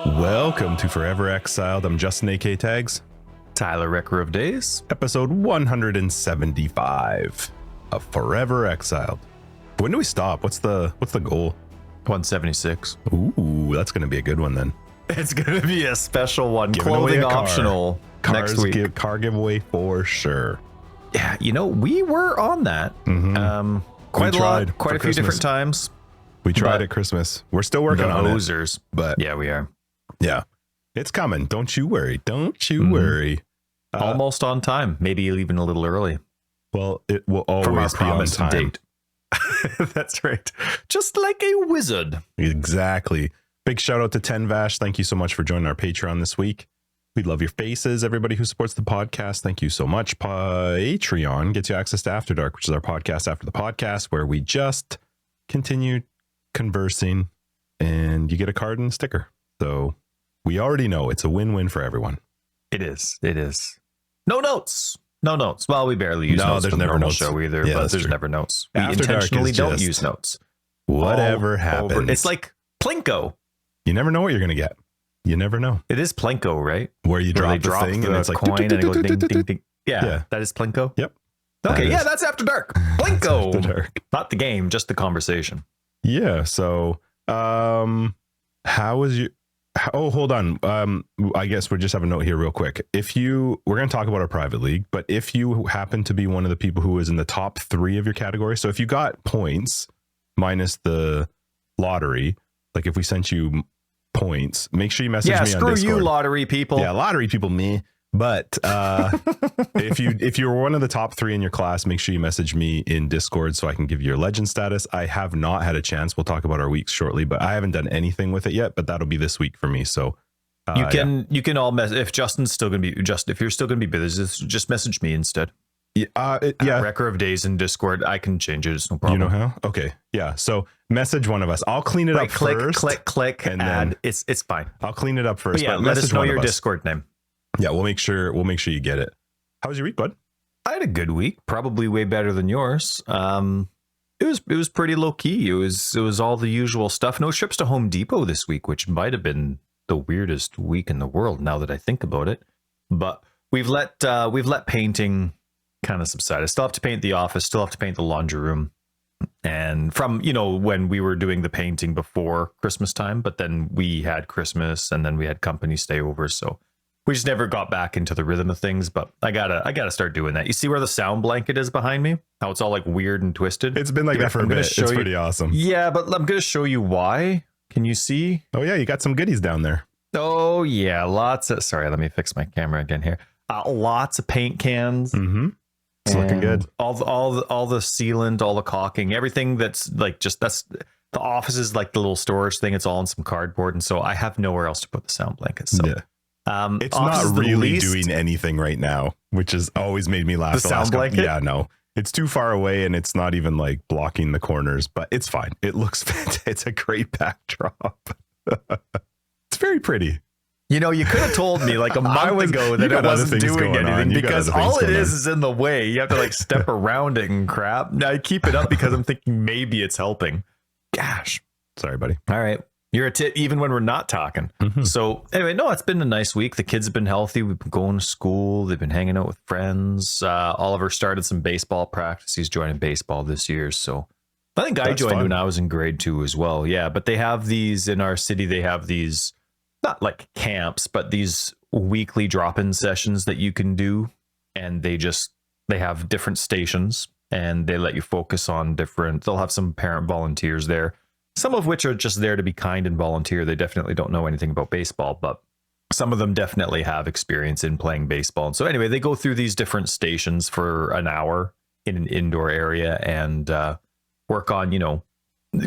Welcome to Forever Exiled. I'm Justin AK Tags. Tyler, Wrecker of Days. Episode 175 of Forever Exiled. When do we stop? What's the goal? 176. Ooh, that's going to be a good one then. It's going to be a special one. Giving away Clothing a car. optional next week. Car giveaway for sure. Yeah, you know, we were on that. Mm-hmm. Quite a few Christmas. different times. We tried at Christmas. We're still working on hosers. it. But yeah, we are. Yeah, it's coming. Don't you worry. Don't you worry. Almost on time. Maybe even a little early. Well, it will From our always be on promised time. date. That's right. Just like a wizard. Exactly. Big shout out to 10Vash. Thank you so much for joining our Patreon this week. We love your faces. Everybody who supports the podcast, thank you so much. Patreon gets you access to After Dark, which is our podcast after the podcast, where we just continue conversing and you get a card and a sticker. So we already know it's a win-win for everyone. It is. It is. No notes. No notes. Well, we barely use notes. There's for the never normal notes. show either, Yeah, but that's there's true. never notes. We After Dark intentionally is don't just use notes. Whatever All happens. over. It's like Plinko. You never know what you're going to get. You never know. It is Plinko, right? Where you Where drop the thing and it's like coin and it goes ding, ding, ding. Yeah, that is Plinko. Yep. Okay, yeah, that's After Dark. Plinko. After Dark. Not the game, just the conversation. Yeah. So, how was you? Oh, hold on. I guess we just have a note here real quick. We're going to talk about our private league, but if you happen to be one of the people who is in the top 3 of your category, so if you got points minus the lottery, like if we sent you points, make sure you message me on Discord. Screw you, lottery people. Yeah, lottery people, me. But if you're one of the top 3 in your class, make sure you message me in Discord so I can give you your legend status. I have not had a chance. We'll talk about our weeks shortly, but I haven't done anything with it yet. But that'll be this week for me. So you can all if Justin's still gonna be if you're still gonna be busy, just message me instead. Yeah, Wrecker of Days in Discord. I can change it. It's no problem. You know how? Okay, yeah. So message one of us. I'll clean it up first. Click, and add. It's fine. I'll clean it up first. But yeah, let us know your Discord name. Yeah, we'll make sure you get it. How was your week, bud? I had a good week, probably way better than yours. It was pretty low key. It was all the usual stuff. No trips to Home Depot this week, which might have been the weirdest week in the world now that I think about it. But we've let painting kind of subside. I still have to paint the office, still have to paint the laundry room. And from, when we were doing the painting before Christmas time, but then we had Christmas and then we had company stay over, so we just never got back into the rhythm of things. But I gotta start doing that. You see where the sound blanket is behind me? How it's all like weird and twisted? It's been like that for a bit. It's pretty awesome. Yeah, but I'm gonna show you why. Can you see? Oh yeah, you got some goodies down there. Oh yeah, lots of. Sorry, let me fix my camera again here. Lots of paint cans. Mm-hmm. It's looking good. All the sealant, all the caulking, everything that's like that's the office is like the little storage thing. It's all in some cardboard, and so I have nowhere else to put the sound blanket. So. Yeah. It's not really doing anything right now, which has always made me laugh. The sound blanket? Yeah, no, it's too far away and it's not even like blocking the corners, but it's fine. It looks fantastic. It's a great backdrop. It's very pretty. You could have told me like a month ago that it wasn't doing anything because all it is in the way. You have to like step around it and crap. Now I keep it up because I'm thinking maybe it's helping. Gosh. Sorry, buddy. All right. You're a tit even when we're not talking. Mm-hmm. So anyway, no, it's been a nice week. The kids have been healthy. We've been going to school. They've been hanging out with friends. Oliver started some baseball practice. He's joining baseball this year. So I think I joined when I was in grade 2 as well. Yeah, but they have these in our city. They have these, not like camps, but these weekly drop-in sessions that you can do. And they have different stations and they let you focus on they'll have some parent volunteers there. Some of which are just there to be kind and volunteer. They definitely don't know anything about baseball, but some of them definitely have experience in playing baseball. And so anyway, they go through these different stations for an hour in an indoor area and work on,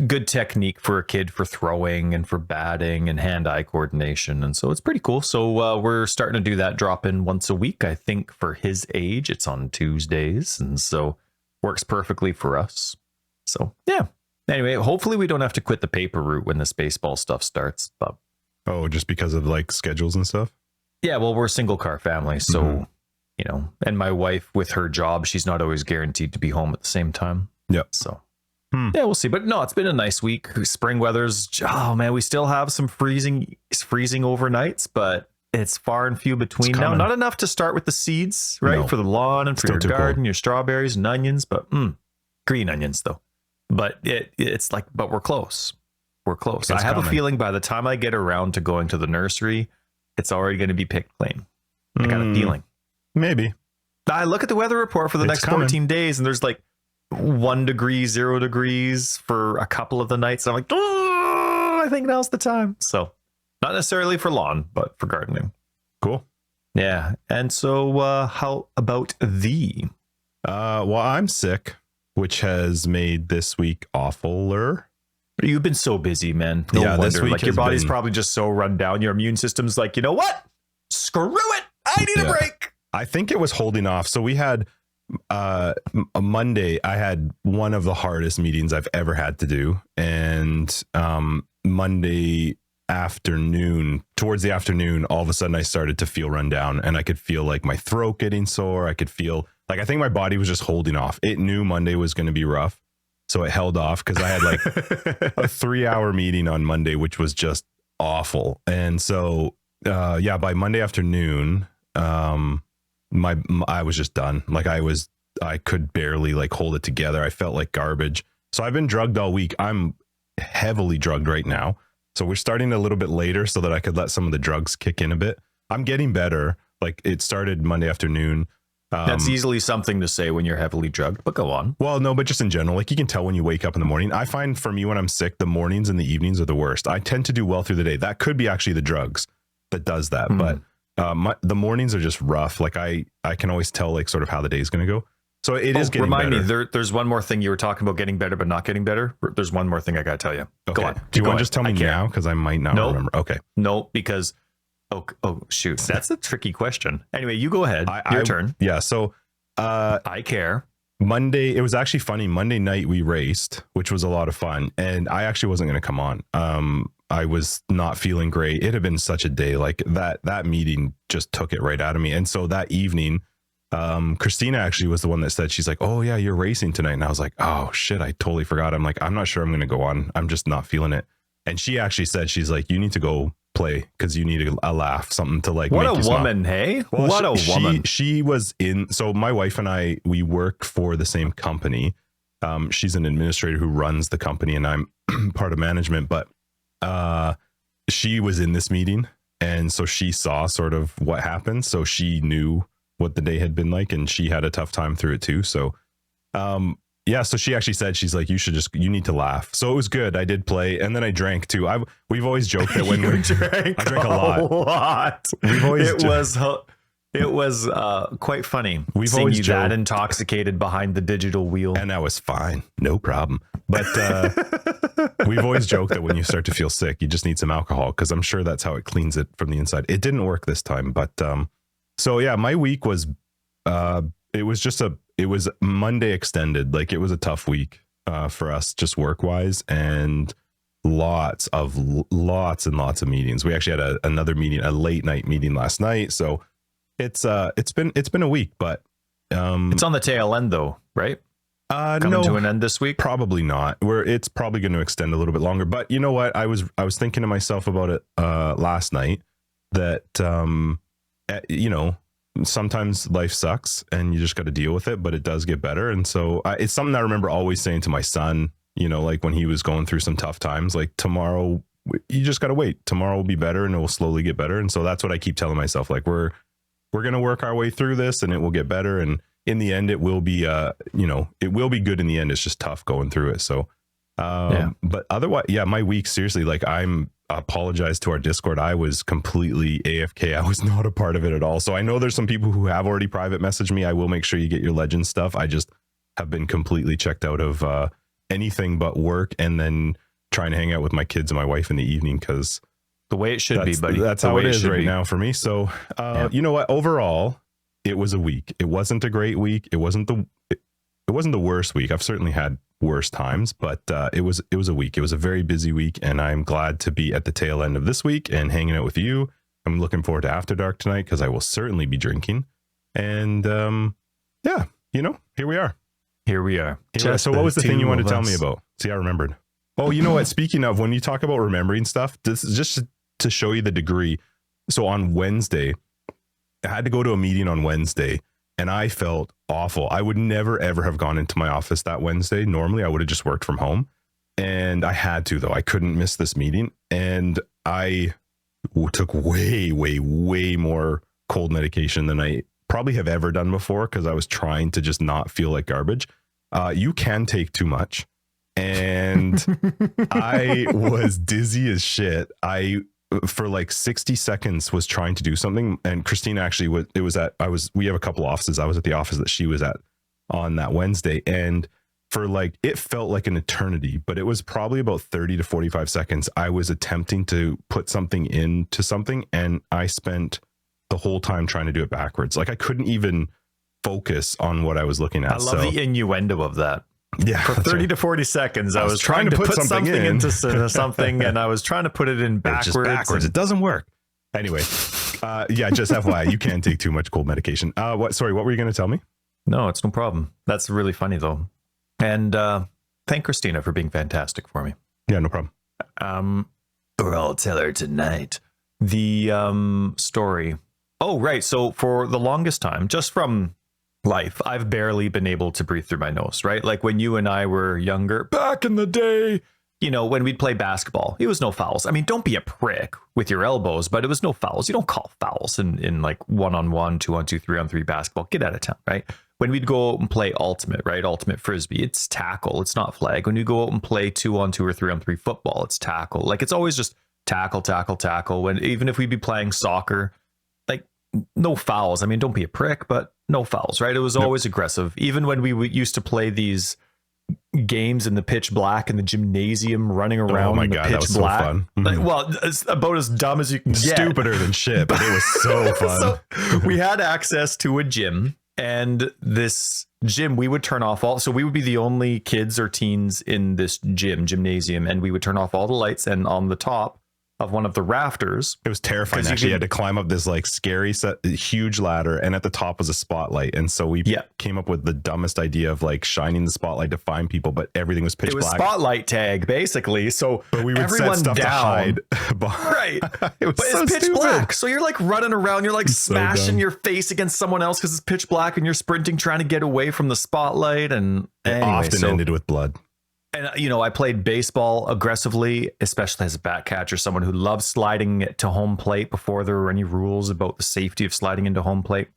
good technique for a kid for throwing and for batting and hand-eye coordination. And so it's pretty cool. So we're starting to do that drop-in once a week. I think for his age, it's on Tuesdays. And so works perfectly for us. So yeah. Anyway, hopefully we don't have to quit the paper route when this baseball stuff starts. But just because of like schedules and stuff? Yeah, well, we're a single car family. So, and my wife with her job, she's not always guaranteed to be home at the same time. Yep. So Yeah, we'll see. But no, it's been a nice week. Spring weather's, oh man, we still have some freezing overnights, but it's far and few between now. Not enough to start with the seeds, right? For the lawn and for your garden, your strawberries and onions, but green onions though. But it's like, but we're close. We're close. I have a feeling by the time I get around to going to the nursery, it's already going to be picked clean. I got a feeling. Maybe. I look at the weather report for the next 14 days and there's like 1 degree, 0 degrees for a couple of the nights. I'm like, oh, I think now's the time. So not necessarily for lawn, but for gardening. Cool. Yeah. And so how about thee? Well, I'm sick, which has made this week awfuler. You've been so busy, man. No wonder. This week like your body's probably just so run down. Your immune system's like, you know what? Screw it. I need a break. I think it was holding off. So we had a Monday. I had one of the hardest meetings I've ever had to do. And Monday afternoon, towards the afternoon, all of a sudden I started to feel run down and I could feel like my throat getting sore. I could feel like, I think my body was just holding off. It knew Monday was going to be rough. So it held off because I had like a 3-hour meeting on Monday, which was just awful. And so, by Monday afternoon, I was just done. Like I could barely like hold it together. I felt like garbage. So I've been drugged all week. I'm heavily drugged right now. So we're starting a little bit later so that I could let some of the drugs kick in a bit. I'm getting better. Like it started Monday afternoon. That's easily something to say when you're heavily drugged, but go on. Well, no, but just in general, like you can tell when you wake up in the morning. I find for me when I'm sick, the mornings and the evenings are the worst. I tend to do well through the day. That could be actually the drugs that does that. But the mornings are just rough. Like I can always tell like sort of how the day's going to go. So it is getting better. Remind me, there's one more thing you were talking about getting better, but not getting better. There's one more thing I got to tell you. Okay. Go on. Do you want to just tell me now? Because I might not remember. Okay. No, because, oh, shoot. That's a tricky question. Anyway, you go ahead. Your turn. Yeah. So I care. Monday, it was actually funny. Monday night we raced, which was a lot of fun. And I actually wasn't going to come on. I was not feeling great. It had been such a day. Like that meeting just took it right out of me. And so that evening, Christina actually was the one that said, she's like, oh yeah, you're racing tonight. And I was like, oh shit, I totally forgot. I'm like, I'm not sure I'm going to go on. I'm just not feeling it. And she actually said, she's like, you need to go play because you need a laugh, something to like. What a woman, hey? Well, what a woman. She was in. So my wife and I, we work for the same company. She's an administrator who runs the company and I'm part of management, but she was in this meeting. And so she saw sort of what happened. So she knew what the day had been like and she had a tough time through it too. So, so she actually said, she's like, you need to laugh. So it was good. I did play and then I drank too. We've always joked that when I drank a lot. We've always it was quite funny. We've seeing always you that intoxicated behind the digital wheel. And I was fine. No problem. But we've always joked that when you start to feel sick, you just need some alcohol because I'm sure that's how it cleans it from the inside. It didn't work this time. But so yeah, my week was it was Monday extended. Like it was a tough week for us just work wise and lots and lots of meetings. We actually had another meeting, a late night meeting last night. So it's been a week, but it's on the tail end though, right? Coming to an end this week? Probably not. It's probably going to extend a little bit longer. But you know what? I was thinking to myself about it last night that sometimes life sucks and you just got to deal with it, but it does get better. And so it's something I remember always saying to my son, like when he was going through some tough times, like tomorrow, you just got to wait. Tomorrow will be better and it will slowly get better. And so that's what I keep telling myself. Like we're going to work our way through this and it will get better. And in the end, it will be, it will be good in the end. It's just tough going through it. So, but otherwise, my week, seriously, like apologize to our Discord. I was completely AFK. I was not a part of it at all. So I know there's some people who have already private messaged me. I will make sure you get your legend stuff. I just have been completely checked out of anything but work and then trying to hang out with my kids and my wife in the evening because the way it should be, buddy. That's how it is right now for me. So, you know what? Overall, it was a week. It wasn't a great week. It wasn't the worst week. I've certainly had worse times, but it was a week. It was a very busy week, and I'm glad to be at the tail end of this week and hanging out with you. I'm looking forward to After Dark tonight because I will certainly be drinking. And here we are. Here we are. So what was the thing you wanted to tell me us. about? See, I remembered. Oh, you know what? Speaking of, when you talk about remembering stuff, this is just to show you the degree. So on Wednesday, I had to go to a meeting on Wednesday and I felt awful. I would never, ever have gone into my office that Wednesday. Normally I would have just worked from home, and I had to, though. I couldn't miss this meeting. And I took way, way, way more cold medication than I probably have ever done before, because I was trying to just not feel like garbage. You can take too much. And I was dizzy as shit. I, for like 60 seconds, was trying to do something. And Christina actually we have a couple offices. I was at the office that she was at on that Wednesday. And for like, it felt like an eternity, but it was probably about 30 to 45 seconds. I was attempting to put something into something, and I spent the whole time trying to do it backwards. Like I couldn't even focus on what I was looking at. I love the innuendo of that. Yeah. For 30 to 40 seconds, I was trying to put something into something, and I was trying to put it in backwards. It doesn't work. Anyway, yeah, just FYI, you can't take too much cold medication. What were you going to tell me? No, it's no problem. That's really funny though. And thank Christina for being fantastic for me. Yeah, no problem. Or I'll tell her tonight. The story. Oh, right. So for the longest time, just from life, I've barely been able to breathe through my nose, right? Like when you and I were younger, back in the day, you know, when we'd play basketball, it was no fouls. I mean, don't be a prick with your elbows, but it was no fouls. You don't call fouls in like 1-on-1, 2-on-2, 3-on-3 basketball. Get out of town, right? When we'd go out and play ultimate, right? Ultimate frisbee, it's tackle. It's not flag. When you go out and play 2-on-2 or 3-on-3 football, it's tackle. Like it's always just tackle, tackle, tackle. When even if we'd be playing soccer, like no fouls. I mean, don't be a prick, but no fouls, right? It was always aggressive. Even when we used to play these games in the pitch black in the gymnasium, running around in the pitch that was black. So fun. Mm-hmm. Like, well, it's about as dumb as you can get. Stupider than shit, but it was so fun. So we had access to a gym, and this gym, we would turn off all. So we would be the only kids or teens in this gymnasium, and we would turn off all the lights. And on the top of one of the rafters, it was terrifying. Actually, you had to climb up this like scary huge ladder, and at the top was a spotlight. And so we came up with the dumbest idea of like shining the spotlight to find people, but everything was pitch black. It was spotlight tag basically. So we would everyone set stuff down to hide. Right. But it's pitch black. So you're like running around, you're like smashing your face against someone else because it's pitch black, and you're sprinting trying to get away from the spotlight. And anyway, often ended with blood. And, you know, I played baseball aggressively, especially as a bat catcher, someone who loves sliding to home plate before there were any rules about the safety of sliding into home plate.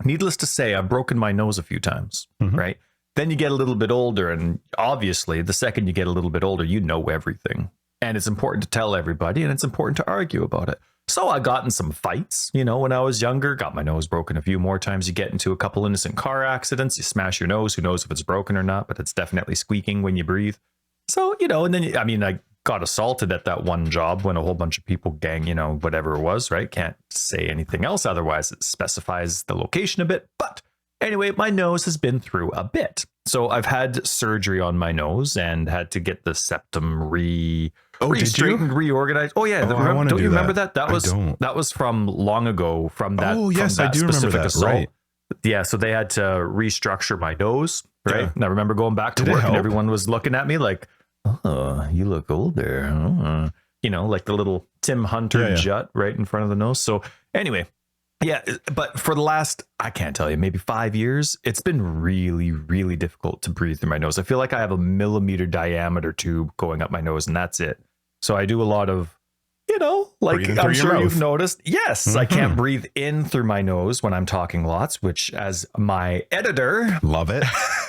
Needless to say, I've broken my nose a few times, right? Then you get a little bit older, and obviously the second you get a little bit older, you know everything. And it's important to tell everybody, and it's important to argue about it. So I got in some fights, you know, when I was younger, got my nose broken a few more times. You get into a couple innocent car accidents, you smash your nose. Who knows if it's broken or not, but it's definitely squeaking when you breathe. So, you know, and then, I mean, I got assaulted at that one job when a whole bunch of people you know, whatever it was, right? Can't say anything else. Otherwise, it specifies the location a bit. But anyway, my nose has been through a bit. So I've had surgery on my nose and had to get the septum re-straightened, reorganized. Oh yeah, don't you remember that? That was from long ago. From that. Oh yes, I do remember that. Assault. Right. Yeah, so they had to restructure my nose. Right. Yeah. And I remember going back to work, and everyone was looking at me like, "Oh, you look older." You know, like the little Tim Hunter jut right in front of the nose. So anyway. Yeah, but for the last, I can't tell you, maybe 5 years, it's been really, really difficult to breathe through my nose. I feel like I have a millimeter diameter tube going up my nose, and that's it. So I do a lot of, you know, like I'm sure you've noticed. Yes, I can't breathe in through my nose when I'm talking lots, which as my editor, love it,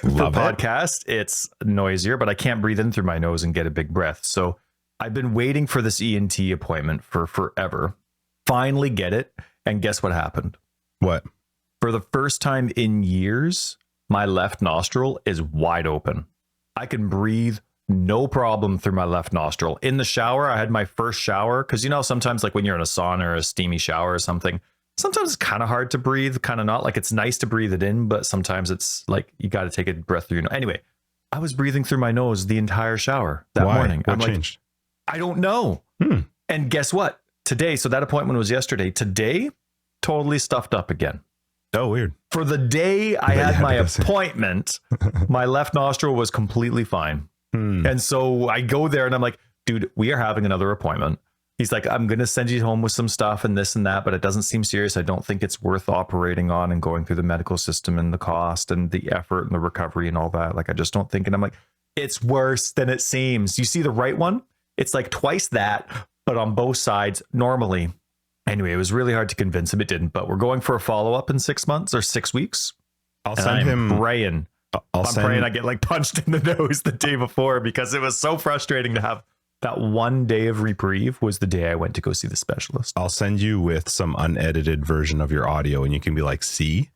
love it. Podcast, it's noisier, but I can't breathe in through my nose and get a big breath. So I've been waiting for this ENT appointment for forever. Finally get it. And guess what happened? What? For the first time in years, my left nostril is wide open. I can breathe no problem through my left nostril. In the shower, I had my first shower because, you know, sometimes like when you're in a sauna or a steamy shower or something, sometimes it's kind of hard to breathe, kind of not. Like it's nice to breathe it in, but sometimes it's like you got to take a breath through your nose. Anyway, I was breathing through my nose the entire shower that morning. What changed? Like, I don't know. And guess what? Today, so that appointment was yesterday. Today, totally stuffed up again. Oh, weird. For the day I had my appointment, my left nostril was completely fine. And so I go there and I'm like, dude, we are having another appointment. He's like, I'm going to send you home with some stuff and this and that, but it doesn't seem serious. I don't think it's worth operating on and going through the medical system and the cost and the effort and the recovery and all that. Like, I just don't think. And I'm like, it's worse than it seems. You see the right one? It's like twice that, but on both sides normally. Anyway, it was really hard to convince him. It didn't, but we're going for a follow-up in 6 months or 6 weeks. I'll send him praying. I'm praying I get like punched in the nose the day before, because it was so frustrating to have that one day of reprieve. Was the day I went to go see the specialist. I'll send you with some unedited version of your audio and you can be like, see?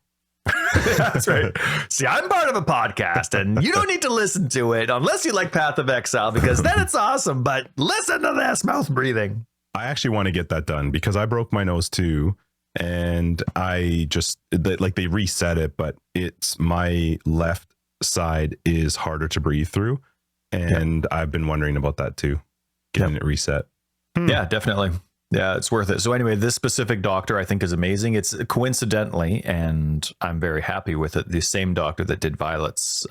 That's right. See, I'm part of a podcast and you don't need to listen to it unless you like Path of Exile, because then it's awesome. But listen to this mouth breathing. I actually want to get that done because I broke my nose too. And I just like they reset it, but it's my left side is harder to breathe through. And I've been wondering about that too. Getting it reset. Yeah, definitely. Yeah, it's worth it. So anyway, this specific doctor I think is amazing. It's coincidentally, and I'm very happy with it, the same doctor that did Violet's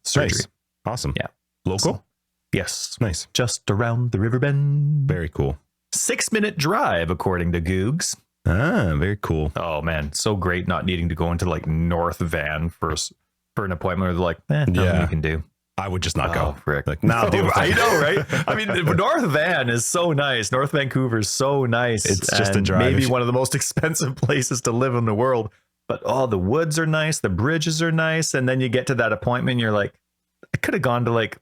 surgery. Nice. Awesome. Yeah. Local? So, yes. Nice. Just around the river bend. Very cool. 6-minute drive, according to Googs. Ah, very cool. Oh man, so great not needing to go into like North Van for an appointment where they're like, nothing you can do. I would just not go. Frick. Like, nah, dude. I know, right? I mean, North Van is so nice. North Vancouver is so nice. It's just a drive. Maybe one of the most expensive places to live in the world. But the woods are nice. The bridges are nice. And then you get to that appointment and you're like, I could have gone to like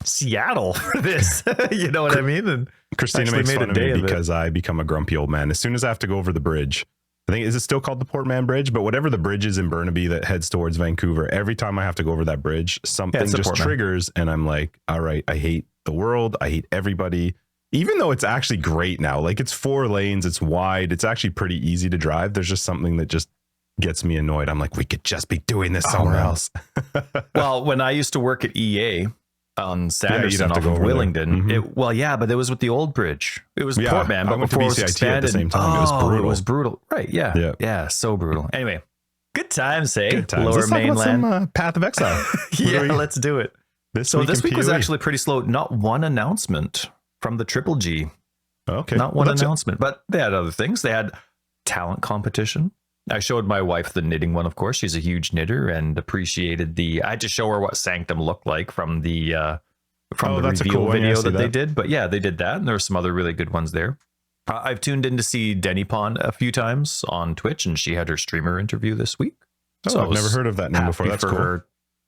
Seattle for this. You know what I mean? And Christina makes fun of me because I become a grumpy old man. As soon as I have to go over the bridge, I think, is it still called the Portman Bridge? But whatever the bridge is in Burnaby that heads towards Vancouver, every time I have to go over that bridge, something just triggers. And I'm like, all right, I hate the world. I hate everybody, even though it's actually great now. Like, it's 4 lanes. It's wide. It's actually pretty easy to drive. There's just something that just gets me annoyed. I'm like, we could just be doing this somewhere else. Well, when I used to work at EA on Sanderson off of Willingdon, but it was with the old bridge. It was Portman, but before it was expanded. At the same time. It was brutal. It was brutal. Right. Yeah. So brutal. Anyway, good times, hey? Good times. Lower Let's Mainland. talk about some Path of Exile. Let's do it. This week was actually pretty slow. Not one announcement from the Triple G. Okay. Not one announcement, but they had other things. They had talent competition. I showed my wife the knitting one, of course. She's a huge knitter and appreciated I had to show her what Sanctum looked like from the reveal video that they did. But yeah, they did that. And there were some other really good ones there. I've tuned in to see Denny Pond a few times on Twitch, and she had her streamer interview this week. So I've never heard of that name before. That's cool.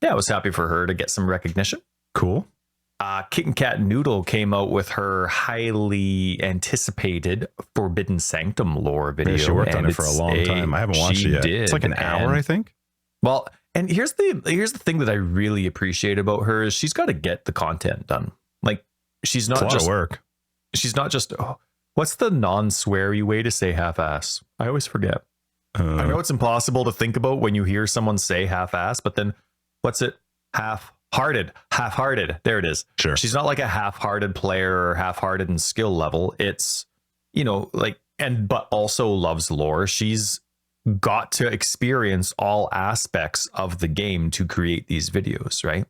I was happy for her to get some recognition. Cool. Kit Kat Noodle came out with her highly anticipated Forbidden Sanctum lore video. Yeah, she worked on it for a long time. I haven't watched it yet. It's like an hour, I think. Well, and here's the thing that I really appreciate about her is she's got to get the content done. Like, she's not just work. She's not just what's the non-sweary way to say half-ass? I always forget. I know it's impossible to think about when you hear someone say half-ass, but then what's it? Half-hearted. There it is. Sure. She's not like a half-hearted player or half-hearted in skill level. It's, but also loves lore. She's got to experience all aspects of the game to create these videos, right?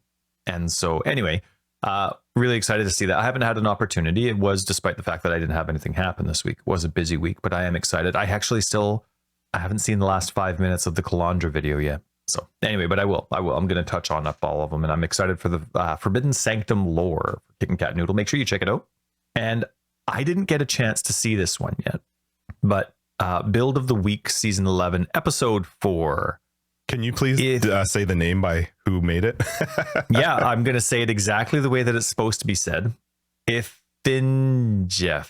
And so anyway, really excited to see that. I haven't had an opportunity. It was despite the fact that I didn't have anything happen this week. It was a busy week, but I am excited. I haven't seen the last 5 minutes of the Calandra video yet. So anyway, but I will. I'm going to touch on up all of them, and I'm excited for the Forbidden Sanctum lore for Kit Kat Noodle. Make sure you check it out. And I didn't get a chance to see this one yet, but Build of the Week, Season 11, Episode 4. Can you please say the name by who made it? Yeah, I'm going to say it exactly the way that it's supposed to be said. Jeff. I'm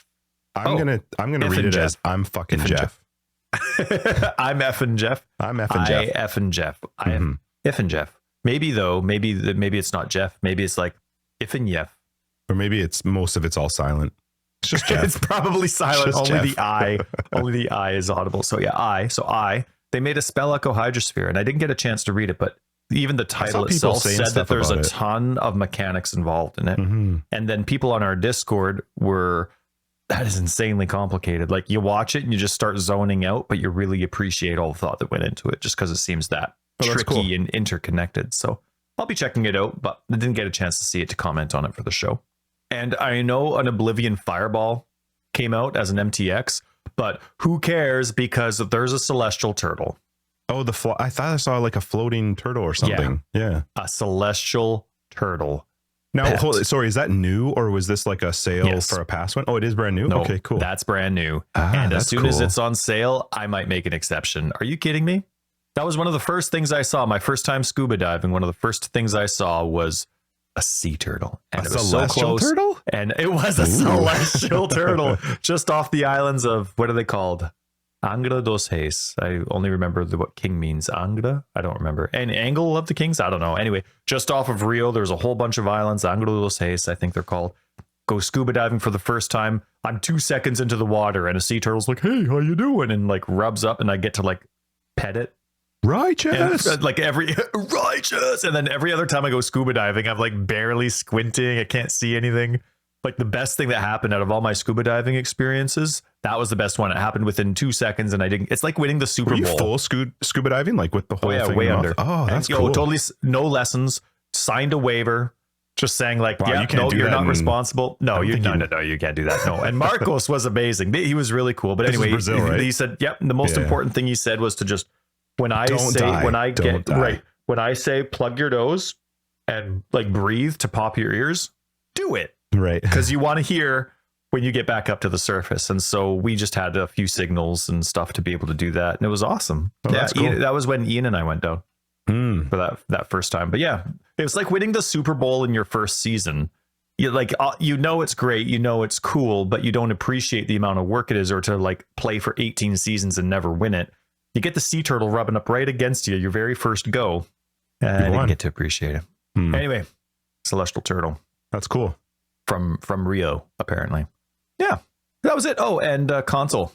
gonna read it as I'm fucking Jeff. I'm effing Jeff. I'm effing Jeff. I effing Jeff. I am effing Jeff. Maybe it's not Jeff. Maybe it's like effing Jeff. Or maybe most of it's all silent. It's just Jeff. It's probably silent. Just only Jeff. the I is audible. So yeah, they made a spell echo hydrosphere, and I didn't get a chance to read it, but even the title itself said that there's a ton of mechanics involved in it. And then people on our Discord were that is insanely complicated. Like you watch it and you just start zoning out, but you really appreciate all the thought that went into it just because it seems that tricky cool. and interconnected. So I'll be checking it out, but I didn't get a chance to see it to comment on it for the show. And I know an Oblivion Fireball came out as an MTX, but who cares because there's a celestial turtle. Oh, I thought I saw like a floating turtle or something. Yeah. A celestial turtle. Now, sorry, is that new or was this like a sale for a past one? Oh, it is brand new? No, okay, cool. That's brand new. And as soon as it's on sale, I might make an exception. Are you kidding me? That was one of the first things I saw. My first time scuba diving, one of the first things I saw was a sea turtle. And it was so close. Turtle? And it was a celestial turtle just off the islands of, what are they called? Angra dos Reis. I only remember what king means. Angra? I don't remember. And Angle of the Kings? I don't know. Anyway, just off of Rio, there's a whole bunch of islands. Angra dos Reis, I think they're called. Go scuba diving for the first time. I'm 2 seconds into the water and a sea turtle's like, hey, how you doing? And like rubs up and I get to like pet it. Righteous. And, like righteous. And then every other time I go scuba diving, I'm like barely squinting. I can't see anything. Like the best thing that happened out of all my scuba diving experiences, that was the best one. It happened within 2 seconds and I didn't, it's like winning the Super Bowl. Full scuba diving, like with the whole thing? Way under. Oh, that's cool. Totally no lessons, signed a waiver, just saying like, wow, you're not responsible. No, you can't do that. No. And Marcos was amazing. He was really cool. But anyway, Brazil, right? He said, yep. The most important thing he said was to just, when I say plug your nose and like breathe to pop your ears, do it. Right. Because you want to hear when you get back up to the surface. And so we just had a few signals and stuff to be able to do that. And it was awesome. Oh, that's cool. That was when Ian and I went down for that first time. But yeah, it was like winning the Super Bowl in your first season. You like, it's great. It's cool, but you don't appreciate the amount of work it is, or to like play for 18 seasons and never win it. You get the sea turtle rubbing up right against you, your very first go. I didn't get to appreciate it. Anyway, celestial turtle. That's cool. From Rio, apparently. Yeah, that was it. Oh, and console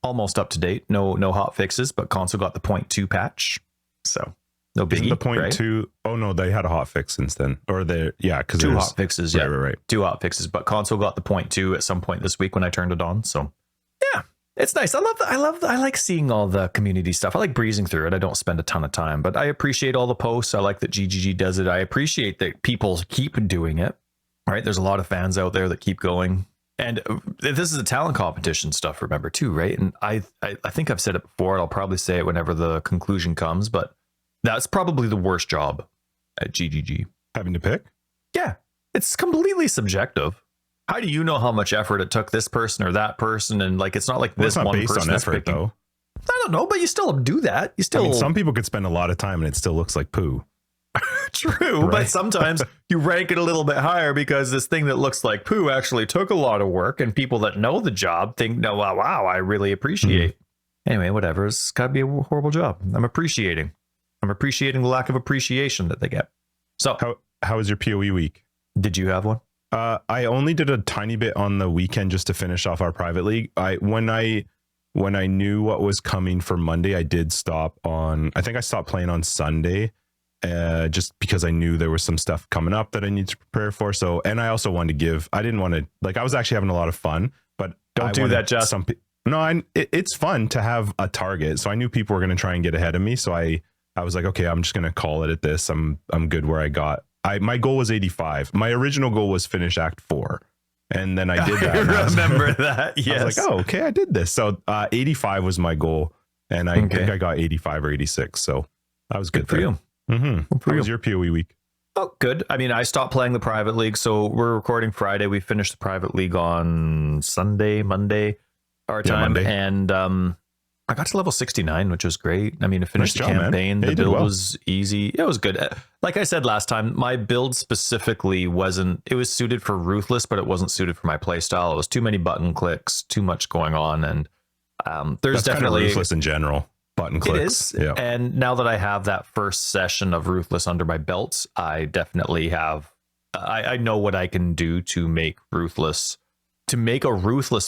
almost up to date. No hot fixes, but console got the 0.2 patch. So no biggie. Isn't the 0.2? Right? Oh no, they had a hot fix since then. Or because 2 hot fixes. Yeah, right. 2 hot fixes, but console got the 0.2 at some point this week when I turned it on. So yeah, it's nice. I like seeing all the community stuff. I like breezing through it. I don't spend a ton of time, but I appreciate all the posts. I like that GGG does it. I appreciate that people keep doing it. Right, there's a lot of fans out there that keep going, and this is a talent competition stuff. Remember too, right? And I think I've said it before, and I'll probably say it whenever the conclusion comes. But that's probably the worst job at GGG. Having to pick? Yeah, it's completely subjective. How do you know how much effort it took this person or that person? And like, it's not like this one based person on is effort, picking. though. I don't know, but you still do that. You still. Some people could spend a lot of time, and it still looks like poo. True, right? But sometimes you rank it a little bit higher because this thing that looks like poo actually took a lot of work, and people that know the job think, "No, wow, I really appreciate." Anyway, whatever. It's got to be a horrible job. I'm appreciating the lack of appreciation that they get. So, how was your PoE week? Did you have one? I only did a tiny bit on the weekend just to finish off our private league. When I knew what was coming for Monday, I did stop on. I think I stopped playing on Sunday. Just because I knew there was some stuff coming up that I need to prepare for. So, and I also wanted to give, I didn't want to, like, I was actually having a lot of fun, but don't do that, Jess. It's fun to have a target. So I knew people were going to try and get ahead of me. So I was like, okay, I'm just going to call it at this. I'm good where I got. My goal was 85. My original goal was finish Act 4. And then I did that. I remember that. Yes. I was like, oh, okay, I did this. So 85 was my goal. And I think I got 85 or 86. So that was good for you. Mm-hmm. How was your PoE week? Oh, good. I mean, I stopped playing the private league, so we're recording Friday. We finished the private league on Monday, our time, and I got to level 69, which was great. I mean, to finish the campaign, the build was easy. It was good. Like I said last time, my build specifically it was suited for Ruthless, but it wasn't suited for my playstyle. It was too many button clicks, too much going on, and there's definitely Ruthless in general. Button clicks. It is. Yeah. And now that I have that first session of Ruthless under my belt, I definitely have, I know what I can do to make a Ruthless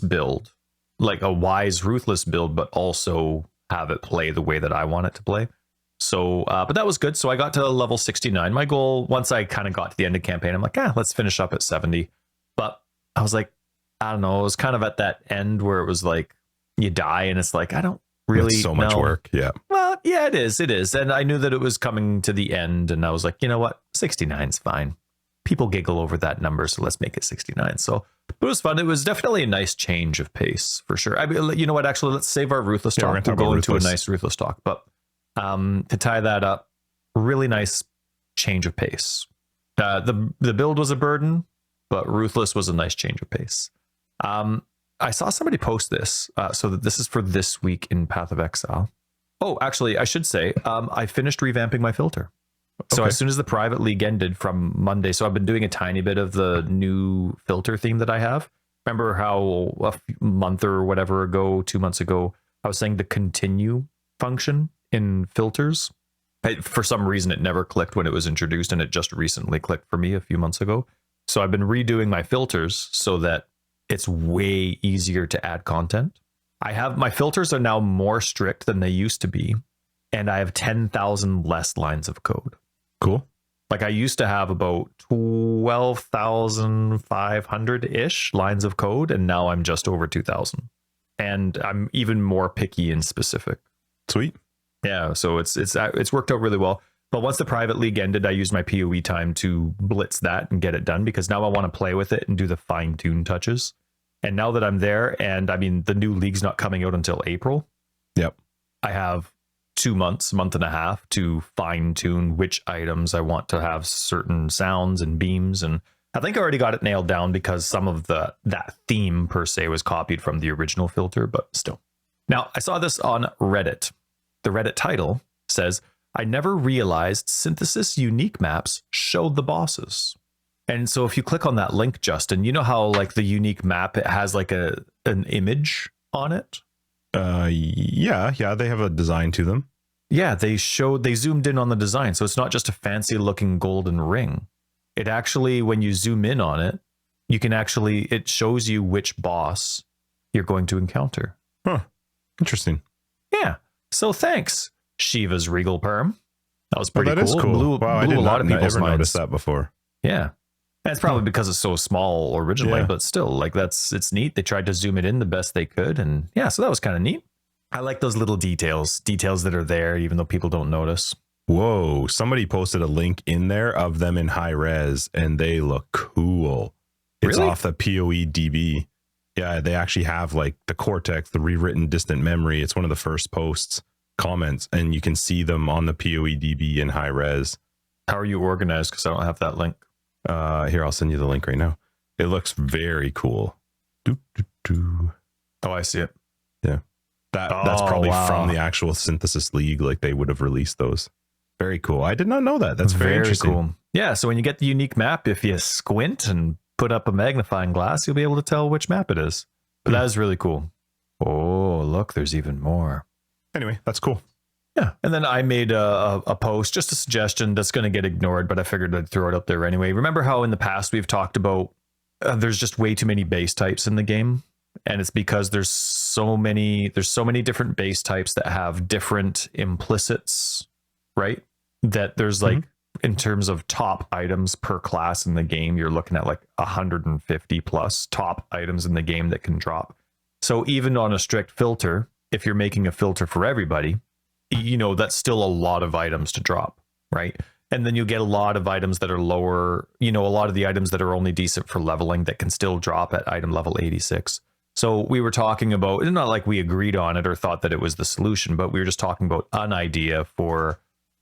build, like a wise Ruthless build, but also have it play the way that I want it to play. So, but that was good. So I got to level 69. My goal, once I kind of got to the end of the campaign, I'm like, let's finish up at 70. But I was like, I don't know, it was kind of at that end where it was like you die and it's like, I don't really It's so much know. work. Yeah. Well, yeah, it is. And I knew that it was coming to the end, and I was like, you know what? 69 is fine. People giggle over that number, so let's make it 69. So it was fun. It was definitely a nice change of pace for sure. I mean, you know what? Actually, let's save our Ruthless Yeah, we're talk. gonna We'll talk go about into Ruthless. a nice Ruthless talk. But to tie that up, really nice change of pace. The build was a burden, but Ruthless was a nice change of pace. I saw somebody post this, so that this is for this week in Path of Exile. Oh, actually, I should say, I finished revamping my filter. So Okay. as soon as the private league ended from Monday, so I've been doing a tiny bit of the new filter theme that I have. Remember how month or whatever ago, 2 months ago, I was saying the continue function in filters. For some reason, it never clicked when it was introduced, and it just recently clicked for me a few months ago. So I've been redoing my filters so that it's way easier to add content. My filters are now more strict than they used to be, and I have 10,000 less lines of code. Cool. Like I used to have about 12,500-ish lines of code, and now I'm just over 2,000. And I'm even more picky and specific. Sweet. Yeah, so it's worked out really well. But once the private league ended, I used my PoE time to blitz that and get it done, because now I want to play with it and do the fine-tune touches. And now that I'm there, and I mean, the new league's not coming out until April. Yep. I have 2 months, month and a half to fine-tune which items I want to have certain sounds and beams. And I think I already got it nailed down, because some of that theme per se was copied from the original filter, but still. Now, I saw this on Reddit. The Reddit title says, I never realized synthesis unique maps showed the bosses. And so if you click on that link, Justin, you know how like the unique map, it has like an image on it? Yeah, they have a design to them. Yeah, they zoomed in on the design. So it's not just a fancy looking golden ring. It actually, when you zoom in on it, it shows you which boss you're going to encounter. Huh. Interesting. Yeah. So thanks, Shiva's Regal Perm. That was pretty that cool. is cool. Blew I did a lot of people's ever minds. noticed that before. Yeah. And it's probably because it's so small originally, Yeah. but still, like it's neat. They tried to zoom it in the best they could. And yeah, so that was kind of neat. I like those little details that are there, even though people don't notice. Whoa, somebody posted a link in there of them in high res, and they look cool. It's Really? off the PoE DB. Yeah, they actually have like the Cortex, the rewritten distant memory. It's one of the first posts, comments, and you can see them on the PoE DB in high res. How are you organized? Because I don't have that link. Here, I'll send you the link right now. It looks very cool. Doo, doo, doo. Oh, I see it. Yeah. That's probably wow. from the actual Synthesis League. Like they would have released those. Very cool. I did not know that. That's very interesting. Cool. Yeah. So when you get the unique map, if you squint and put up a magnifying glass, you'll be able to tell which map it is. But that is really cool. Oh, look, there's even more. Anyway, that's cool. Yeah. And then I made a post, just a suggestion that's going to get ignored, but I figured I'd throw it up there anyway. Remember how in the past we've talked about there's just way too many base types in the game? And it's because there's so many different base types that have different implicits, right? That there's like, in terms of top items per class in the game, you're looking at like 150 plus top items in the game that can drop. So even on a strict filter, if you're making a filter for everybody, you know, that's still a lot of items to drop, right? And then you get a lot of items that are lower, you know, a lot of the items that are only decent for leveling that can still drop at item level 86. So we were talking about, it's not like we agreed on it or thought that it was the solution, but we were just talking about an idea for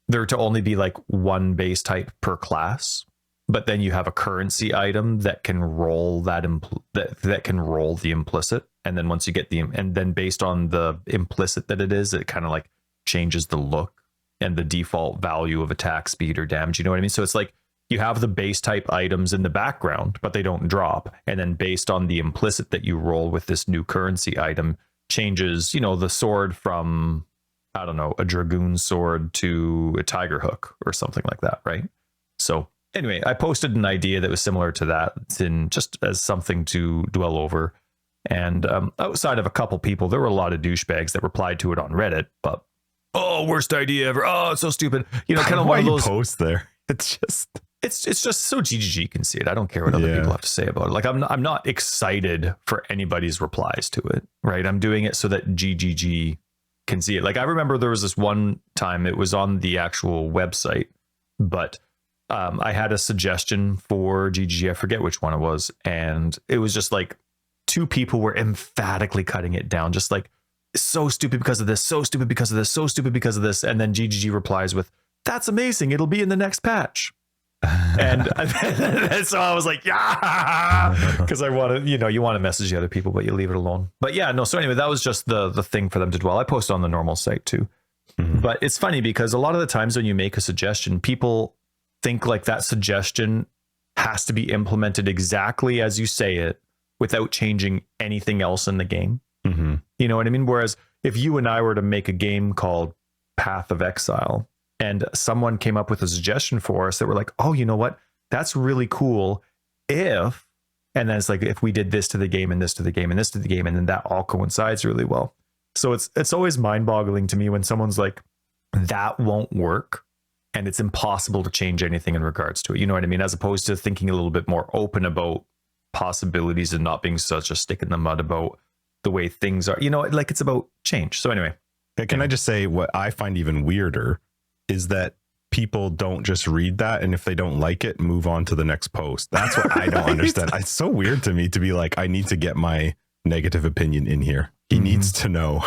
there to only be like one base type per class, but then you have a currency item that can roll that can roll the implicit, and then once you get and then based on the implicit that it is, it kind of like changes the look and the default value of attack speed or damage. You know what I mean? So it's like you have the base type items in the background, but they don't drop, and then based on the implicit that you roll with this new currency item changes, you know, the sword from, I don't know, a dragoon sword to a tiger hook or something like that, right? So anyway, I posted an idea that was similar to that. It's in just as something to dwell over. And outside of a couple people, there were a lot of douchebags that replied to it on Reddit, but worst idea ever. Oh, it's so stupid. You know, kind of Why one of those posts there. It's just it's just so GGG can see it. I don't care what other people have to say about it. Like I'm not excited for anybody's replies to it, right? I'm doing it so that GGG can see it. Like I remember there was this one time, it was on the actual website, but I had a suggestion for GGG. I forget which one it was, and it was just like 2 people were emphatically cutting it down, just like, so stupid because of this, so stupid because of this, so stupid because of this, and then GGG replies with, "That's amazing. It'll be in the next patch." And so I was like, yeah, because I want to, you want to message the other people, but you leave it alone. But yeah, no. So anyway, that was just the thing for them to dwell. I post on the normal site too. But it's funny because a lot of the times when you make a suggestion, people think like that suggestion has to be implemented exactly as you say it without changing anything else in the game. You know what I mean? Whereas if you and I were to make a game called Path of Exile, and someone came up with a suggestion for us that we're like, oh, you know what? That's really cool. If, and then it's like, if we did this to the game and this to the game and this to the game, and then that all coincides really well. So it's always mind boggling to me when someone's like, that won't work. And it's impossible to change anything in regards to it. You know what I mean? As opposed to thinking a little bit more open about possibilities and not being such a stick in the mud about the way things are, like it's about change. So anyway. Can I just say what I find even weirder is that people don't just read that, and if they don't like it, move on to the next post. That's what I don't understand. It's so weird to me to be like, I need to get my negative opinion in here. He needs to know.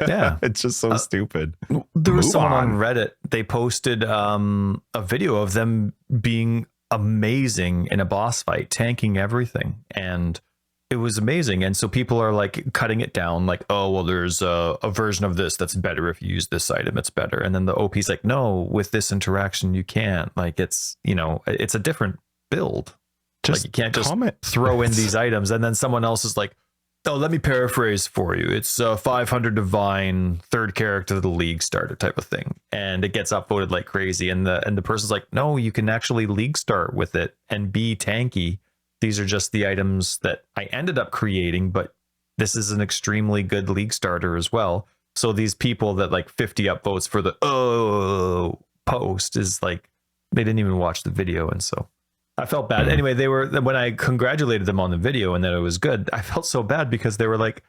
Yeah. It's just so stupid. There was someone on Reddit, they posted a video of them being amazing in a boss fight, tanking everything, and it was amazing. And so people are like cutting it down, like, oh, well, there's a version of this that's better. If you use this item, it's better. And then the OP's like, no, with this interaction, you can't. Like, it's, it's a different build. Just like, you can't just throw in these items. And then someone else is like, oh, let me paraphrase for you. It's 500 divine, 3rd character of the league starter type of thing. And it gets upvoted like crazy. And the person's like, no, you can actually league start with it and be tanky. These are just the items that I ended up creating, but this is an extremely good league starter as well. So these people that like 50 upvotes for the post is like, they didn't even watch the video. And so I felt bad. Anyway, when I congratulated them on the video and that it was good, I felt so bad because they were like,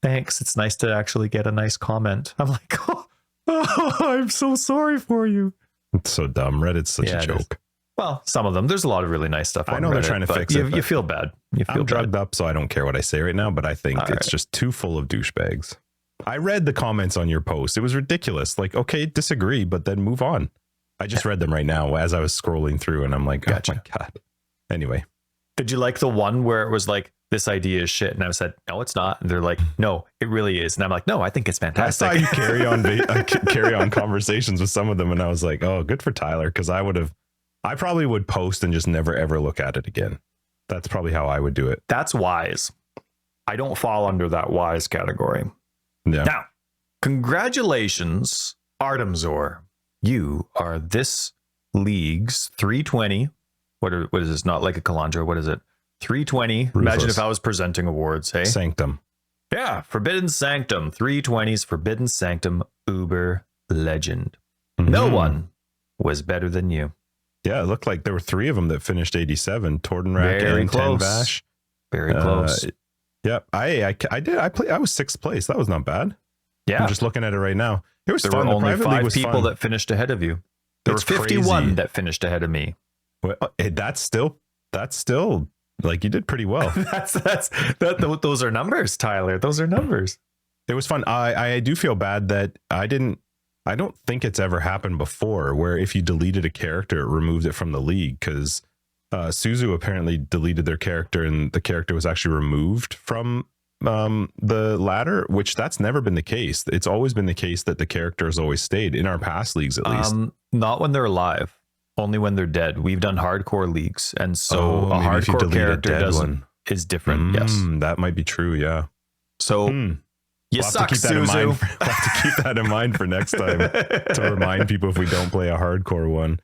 thanks. It's nice to actually get a nice comment. I'm like, oh, I'm so sorry for you. It's so dumb. Reddit's such a joke. Well, some of them. There's a lot of really nice stuff on Reddit. I know they're trying to fix it. You feel bad. I'm drugged up, so I don't care what I say right now, but I think it's just too full of douchebags. I read the comments on your post. It was ridiculous. Like, okay, disagree, but then move on. I just read them right now as I was scrolling through, and I'm like, gotcha. Oh my God. Anyway. Did you like the one where it was like, this idea is shit? And I said, no, it's not. And they're like, no, it really is. And I'm like, no, I think it's fantastic. I saw you carry on conversations with some of them, and I was like, oh, good for Tyler, because I probably would post and just never ever look at it again. That's probably how I would do it. That's wise. I don't fall under that wise category. Yeah. Now, congratulations, Artemzor. You are this league's 320. What is this? Not like a Calandra. What is it? 320. Ruthless. Imagine if I was presenting awards. Hey, Sanctum. Yeah, Forbidden Sanctum. 320s, Forbidden Sanctum, Uber Legend. No one was better than you. Yeah, it looked like there were 3 of them that finished 87. Tordenrak and Tenvash. Very close. Yep. I did. I was 6th place. That was not bad. Yeah. I'm just looking at it right now. It was there fun. Were only 5 people fun. That finished ahead of you. There were 51 crazy. That finished ahead of me. Well, that's still like you did pretty well. Those are numbers, Tyler. Those are numbers. It was fun. I do feel bad that I don't think it's ever happened before where if you deleted a character, it removed it from the league, because Suzu apparently deleted their character and the character was actually removed from the ladder, which that's never been the case. It's always been the case that the character has always stayed in our past leagues, at least. Not when they're alive, only when they're dead. We've done hardcore leagues, and so a hardcore character is different. Yes, that might be true. Yeah. So you suck, Suzu. We'll have to keep that in mind for next time to remind people if we don't play a hardcore one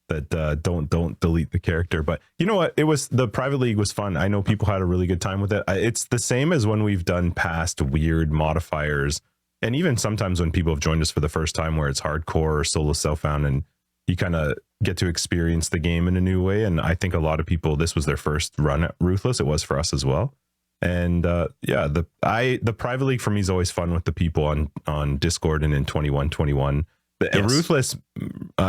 that don't delete the character. But you know what? The private league was fun. I know people had a really good time with it. It's the same as when we've done past weird modifiers, and even sometimes when people have joined us for the first time where it's hardcore or solo self-found, and you kind of get to experience the game in a new way. And I think a lot of people, this was their first run at Ruthless. It was for us as well. And the private league for me is always fun with the people on Discord and in 2121. Yes. Ruthless,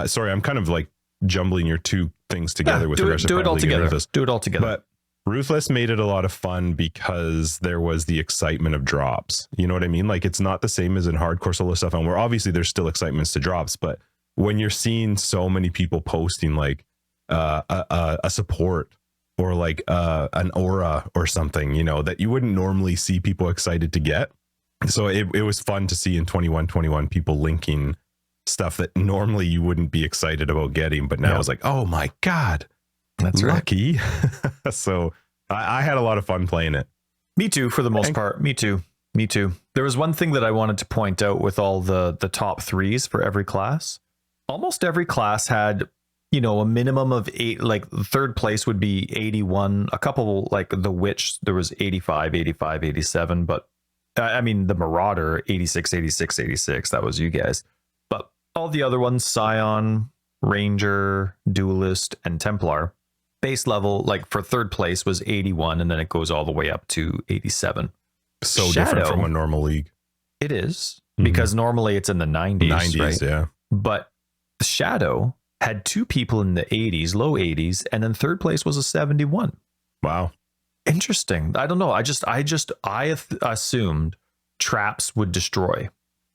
sorry, I'm kind of like jumbling your two things together with regards to do it all together. Ruthless. Do it all together. But Ruthless made it a lot of fun because there was the excitement of drops. You know what I mean? Like, it's not the same as in hardcore solo stuff, and where obviously there's still excitements to drops, but when you're seeing so many people posting like a support or like an aura or something, you know, that you wouldn't normally see people excited to get. So it was fun to see in 2121 people linking stuff that normally you wouldn't be excited about getting, but now it's like, oh my God, that's lucky. Right. So I had a lot of fun playing it. Me too, for the most part. Me too. There was one thing that I wanted to point out with all the top threes for every class. Almost every class had, you know, a minimum of 8, like third place would be 81. A couple, like the Witch, there was 85, 85, 87. But I mean, the Marauder, 86, 86, 86. That was you guys. But all the other ones, Scion, Ranger, Duelist, and Templar, base level, like for third place was 81. And then it goes all the way up to 87. So different from a normal league. It is, because normally it's in the 90s, right? Yeah. But Shadow had 2 people in the 80s, low 80s, and then third place was a 71. Wow. Interesting. I don't know. I assumed traps would destroy.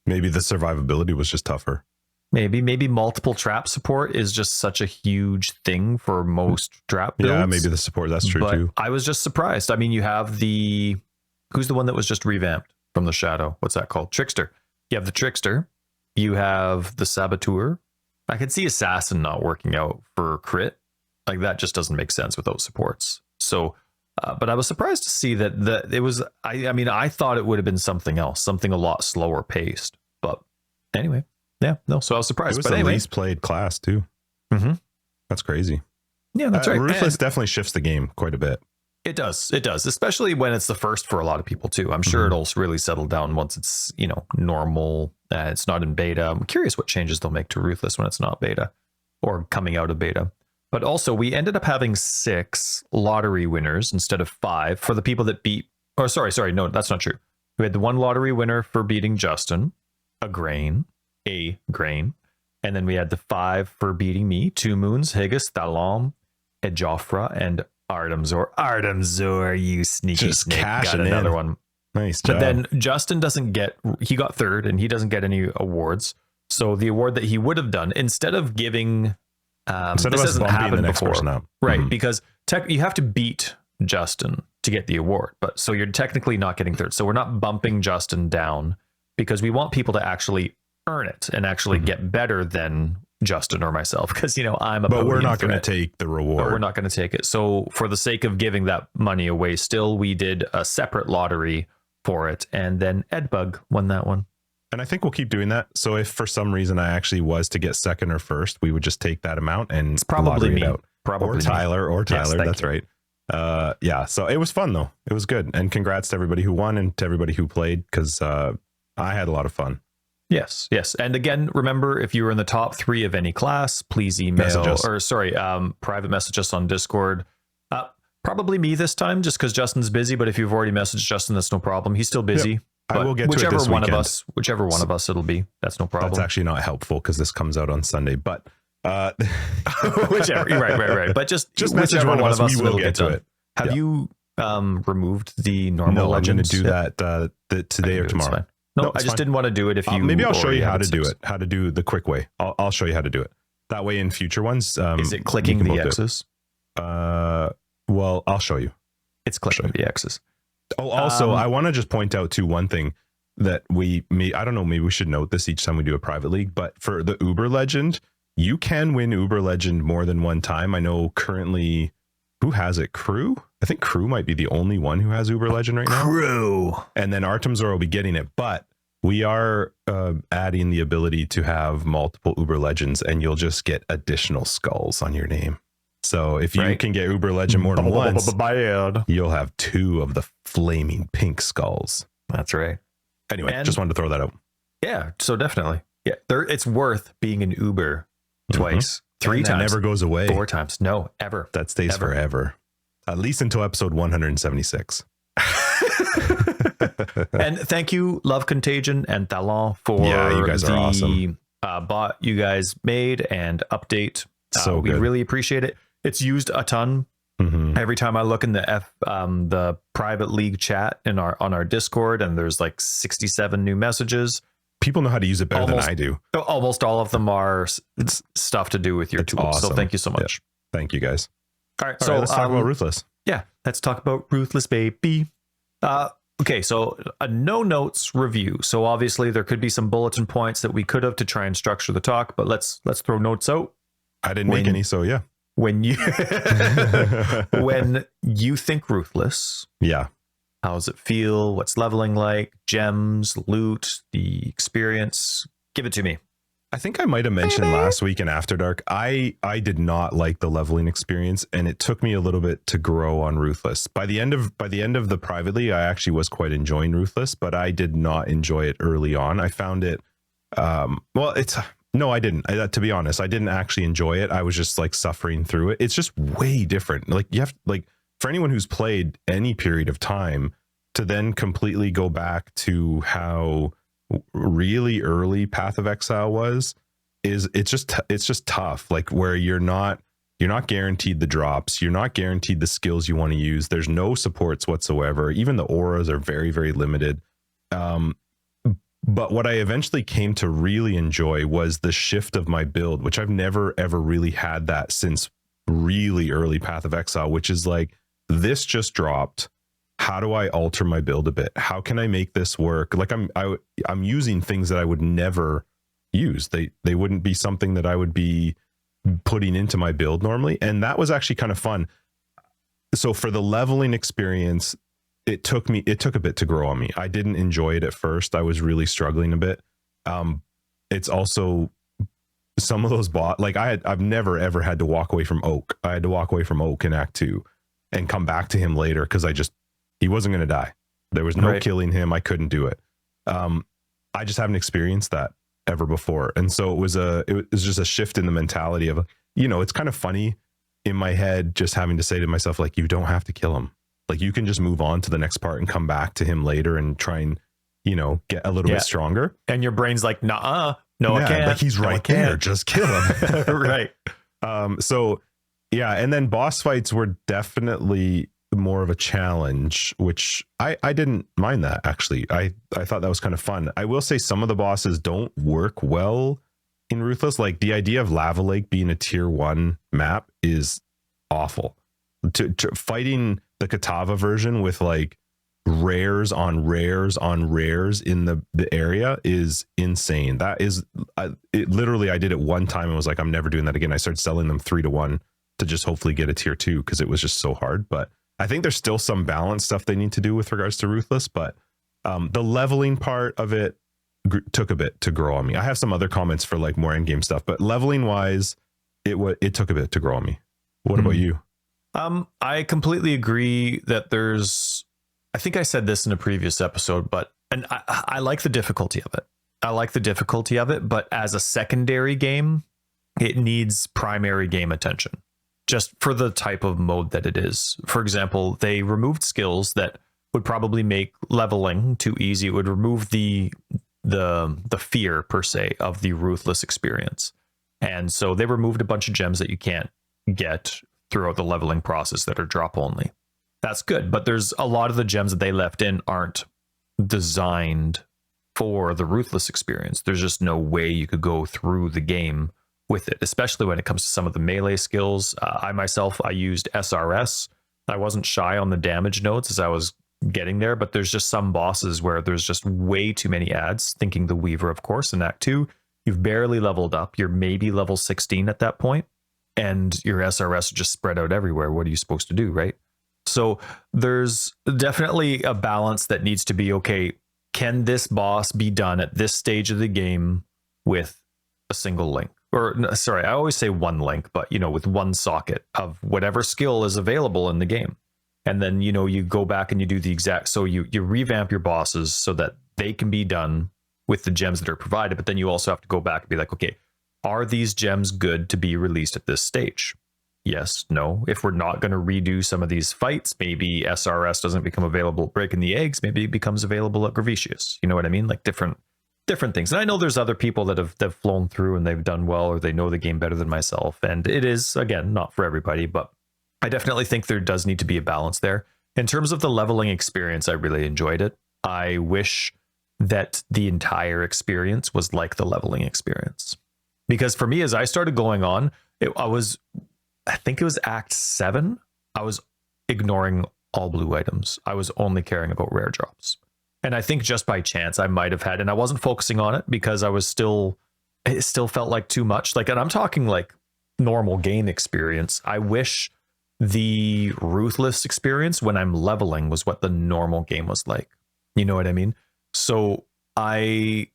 Maybe the survivability was just tougher. Maybe multiple trap support is just such a huge thing for most trap builds. Yeah, maybe the support, that's true too. I was just surprised. I mean, you have who's the one that was just revamped from the Shadow? What's that called? Trickster. You have the Trickster. You have the Saboteur. I could see Assassin not working out for crit. Like, that just doesn't make sense without supports. So, but I was surprised to see that it was, I mean, I thought it would have been something else, something a lot slower paced. But anyway, yeah, no, so I was surprised. It was the least played class too. Mm-hmm. That's crazy. Yeah, that's right. Ruthless definitely shifts the game quite a bit. It does, especially when it's the first for a lot of people too. I'm sure it'll really settle down once it's, you know, normal. It's not in beta. I'm curious what changes they'll make to Ruthless when it's not beta or coming out of beta. But also, we ended up having 6 lottery winners instead of 5 for the people that beat. Or sorry, no, that's not true. We had the 1 lottery winner for beating Justin, a grain, and then we had the 5 for beating me, 2 Moons, Higgis, Thalom, Ejofra, and Artemzor, you sneaky just snake, got another another one. Nice job. But then Justin he got 3rd and he doesn't get any awards. So the award that he would have done, instead of giving, this hasn't happened the next before, up. Right? Because you have to beat Justin to get the award, but so you're technically not getting 3rd. So we're not bumping Justin down because we want people to actually earn it and actually get better than Justin or myself, because, you know, but we're not going to take the reward. But we're not going to take it. So for the sake of giving that money away, still we did a separate lottery for it, and then Edbug won that one. And I think we'll keep doing that. So if for some reason I actually was to get 2nd or 1st, we would just take that amount and it's probably me. It out. Probably Tyler. Yes, that's you. Right. Yeah. So it was fun though. It was good. And congrats to everybody who won and to everybody who played, because I had a lot of fun. Yes. And again, remember, if you were in the top 3 of any class, please email private message us on Discord. Probably me this time, just because Justin's busy. But if you've already messaged Justin, that's no problem. He's still busy. Yep. I will get whichever to it this one weekend. Whichever one of us it'll be. That's no problem. That's actually not helpful because this comes out on Sunday. But whichever, right. But just message one of us. We will get to it. Have you removed the normal legends? I'm going to do that today or tomorrow. No, I just didn't want to do it. If you maybe I'll show you how to do it. How to do the quick way. I'll show you how to do it. That way, in future ones, is it clicking the X's? Well, I'll show you. It's clicking the X's. Oh, also, I want to just point out too one thing that I don't know, maybe we should note this each time we do a private league, but for the Uber Legend, you can win Uber Legend more than one time. I know currently, who has it? Crew? I think Crew might be the only one who has Uber Legend right now. Crew. And then Artemzor will be getting it, but we are adding the ability to have multiple Uber Legends, and you'll just get additional skulls on your name. So if you can get Uber Legend more than once, you'll have 2 of the flaming pink skulls. That's right. Anyway, just wanted to throw that out. Yeah, so definitely. Yeah, it's worth being an Uber twice, 3 and that times, never goes away. 4 times. No, ever. That stays forever. At least until episode 176. And thank you, Love Contagion and Talon, for you guys are awesome. Bot you guys made and update. So we good. really appreciate it. It's used a ton. Every time I look in the private league chat on our Discord, and there's like 67 new messages. People know how to use it better than I do. Almost all of them are stuff to do with your tools. Awesome. So thank you so much. Yeah. Thank you guys. All right, So let's talk about Ruthless. Yeah, let's talk about Ruthless, baby. Okay, so a no notes review. So obviously there could be some bulletin points that we could have to try and structure the talk, but let's throw notes out. I didn't make any, so yeah. When you think Ruthless, yeah, how does it feel? What's leveling like? Gems, loot, the experience? Give it to me. I think I might have mentioned last week in After Dark, I did not like the leveling experience, and it took me a little bit to grow on Ruthless. By the end of the privately, I actually was quite enjoying Ruthless, but I did not enjoy it early on. I found it no, I didn't. To be honest, I didn't actually enjoy it. I was just like suffering through it. It's just way different. Like you have for anyone who's played any period of time to then completely go back to how really early Path of Exile was, it's just tough. Like where you're not guaranteed the drops, you're not guaranteed the skills you want to use. There's no supports whatsoever. Even the auras are very, very limited. But what I eventually came to really enjoy was the shift of my build, which I've never ever really had that since really early Path of Exile, which is like, this just dropped. How do I alter my build a bit? How can I make this work? Like I'm using things that I would never use. They wouldn't be something that I would be putting into my build normally. And that was actually kind of fun. So for the leveling experience, it took a bit to grow on me. I didn't enjoy it at first. I was really struggling a bit. It's also some of those I've never ever had to walk away from Oak. I had to walk away from Oak in Act 2 and come back to him later because he wasn't going to die. There was no killing him. I couldn't do it. I just haven't experienced that ever before. And so it was just a shift in the mentality of, it's kind of funny in my head, just having to say to myself, like, you don't have to kill him. Like you can just move on to the next part and come back to him later and try and, get a little bit stronger. And your brain's like, nah, no, I can't. Like he's right there. Just kill him. Right. So yeah. And then boss fights were definitely more of a challenge, which I didn't mind that actually. I thought that was kind of fun. I will say some of the bosses don't work well in Ruthless. Like the idea of Lava Lake being a tier 1 map is awful. To fighting the Katava version with like rares on rares on rares in the area is insane. That is literally, I did it one time and was like, I'm never doing that again. I started selling them 3-1 to just hopefully get a tier 2 because it was just so hard. But I think there's still some balance stuff they need to do with regards to Ruthless, but the leveling part of it took a bit to grow on me. I have some other comments for like more end game stuff, but leveling wise, it took a bit to grow on me. What about you? I completely agree that I think I said this in a previous episode, and I like the difficulty of it. I like the difficulty of it, but as a secondary game, it needs primary game attention just for the type of mode that it is. For example, they removed skills that would probably make leveling too easy. It would remove the fear per se of the Ruthless experience. And so they removed a bunch of gems that you can't get throughout the leveling process that are drop only. That's good, but there's a lot of the gems that they left in aren't designed for the Ruthless experience. There's just no way you could go through the game with it, especially when it comes to some of the melee skills. I used SRS. I wasn't shy on the damage notes as I was getting there, but there's just some bosses where there's just way too many ads, thinking the Weaver, of course, in Act 2. You've barely leveled up. You're maybe level 16 at that point. And your SRS just spread out everywhere. What are you supposed to do, right? So there's definitely a balance that needs to be, okay, can this boss be done at this stage of the game with a single link? Or sorry, I always say one link, but with one socket of whatever skill is available in the game. And then, you go back and you do the exact, so you revamp your bosses so that they can be done with the gems that are provided, but then you also have to go back and be like, okay, Are these gems good to be released at this stage? Yes, no. If we're not going to redo some of these fights, maybe SRS doesn't become available at Breaking the Eggs. Maybe it becomes available at Gravicious. You know what I mean? Like different things. And I know there's other people that have flown through and they've done well, or they know the game better than myself. And it is, again, not for everybody, but I definitely think there does need to be a balance there. In terms of the leveling experience, I really enjoyed it. I wish that the entire experience was like the leveling experience. Because for me, as I started going on, I think it was Act 7. I was ignoring all blue items. I was only caring about rare drops. And I think just by chance I might have had, and I wasn't focusing on it because it still felt like too much. Like, and I'm talking like normal game experience. I wish the Ruthless experience when I'm leveling was what the normal game was like. You know what I mean? So around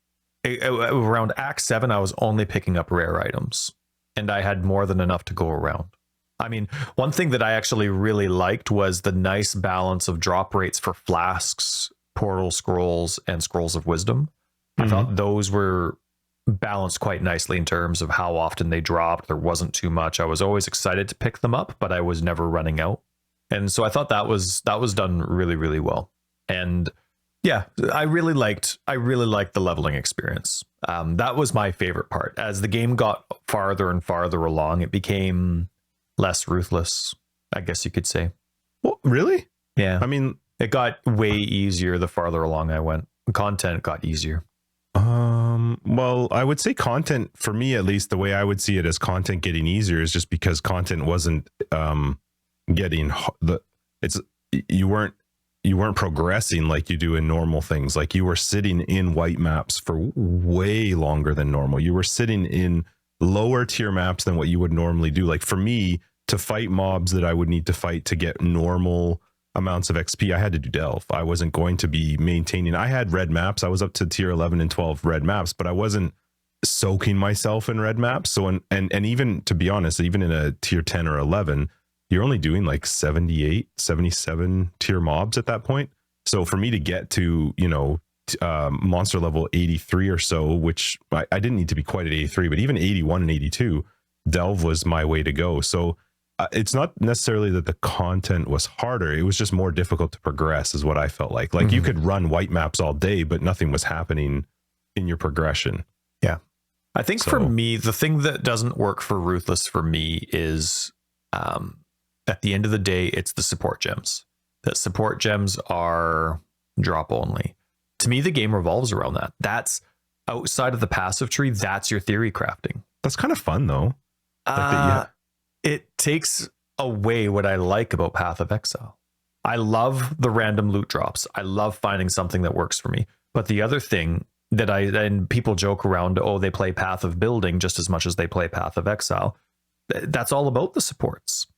Act 7, I was only picking up rare items, and I had more than enough to go around. I mean, one thing that I actually really liked was the nice balance of drop rates for flasks, portal scrolls, and scrolls of wisdom. I thought those were balanced quite nicely in terms of how often they dropped. There wasn't too much. I was always excited to pick them up, but I was never running out. And so I thought that was done really, really well. And yeah, I really liked the leveling experience. That was my favorite part. As the game got farther and farther along, it became less ruthless, I guess you could say. Well, really? Yeah. I mean, it got way easier the farther along I went. Content got easier. Well, I would say content, for me at least, the way I would see it as content getting easier is just because content wasn't getting you weren't progressing like you do in normal things. Like, you were sitting in white maps for way longer than normal. You were sitting in lower tier maps than what you would normally do. Like, for me to fight mobs that I would need to fight to get normal amounts of XP, I had to do delve. I wasn't going to be maintaining. I had red maps. I was up to tier 11 and 12 red maps, but I wasn't soaking myself in red maps. So, and even to be honest, even in a tier 10 or 11, you're only doing like 78, 77 tier mobs at that point. So for me to get to, monster level 83 or so, which I didn't need to be quite at 83, but even 81 and 82, delve was my way to go. So it's not necessarily that the content was harder. It was just more difficult to progress is what I felt like. Like, you could run white maps all day, but nothing was happening in your progression. Yeah. I think for me, the thing that doesn't work for Ruthless for me is at the end of the day, it's the support gems. That support gems are drop only. To me, the game revolves around that. That's outside of the passive tree. That's your theory crafting. That's kind of fun though. It takes away what I like about Path of Exile. I love the random loot drops. I love finding something that works for me. But the other thing that and people joke around, oh, they play Path of Building just as much as they play Path of Exile. That's all about the supports,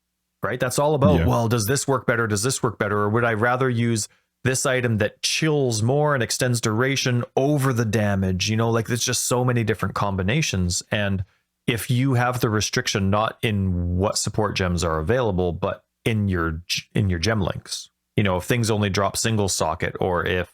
right? That's all about, well, does this work better? Does this work better? Or would I rather use this item that chills more and extends duration over the damage? Like, there's just so many different combinations. And if you have the restriction not in what support gems are available, but in your gem links, if things only drop single socket, or if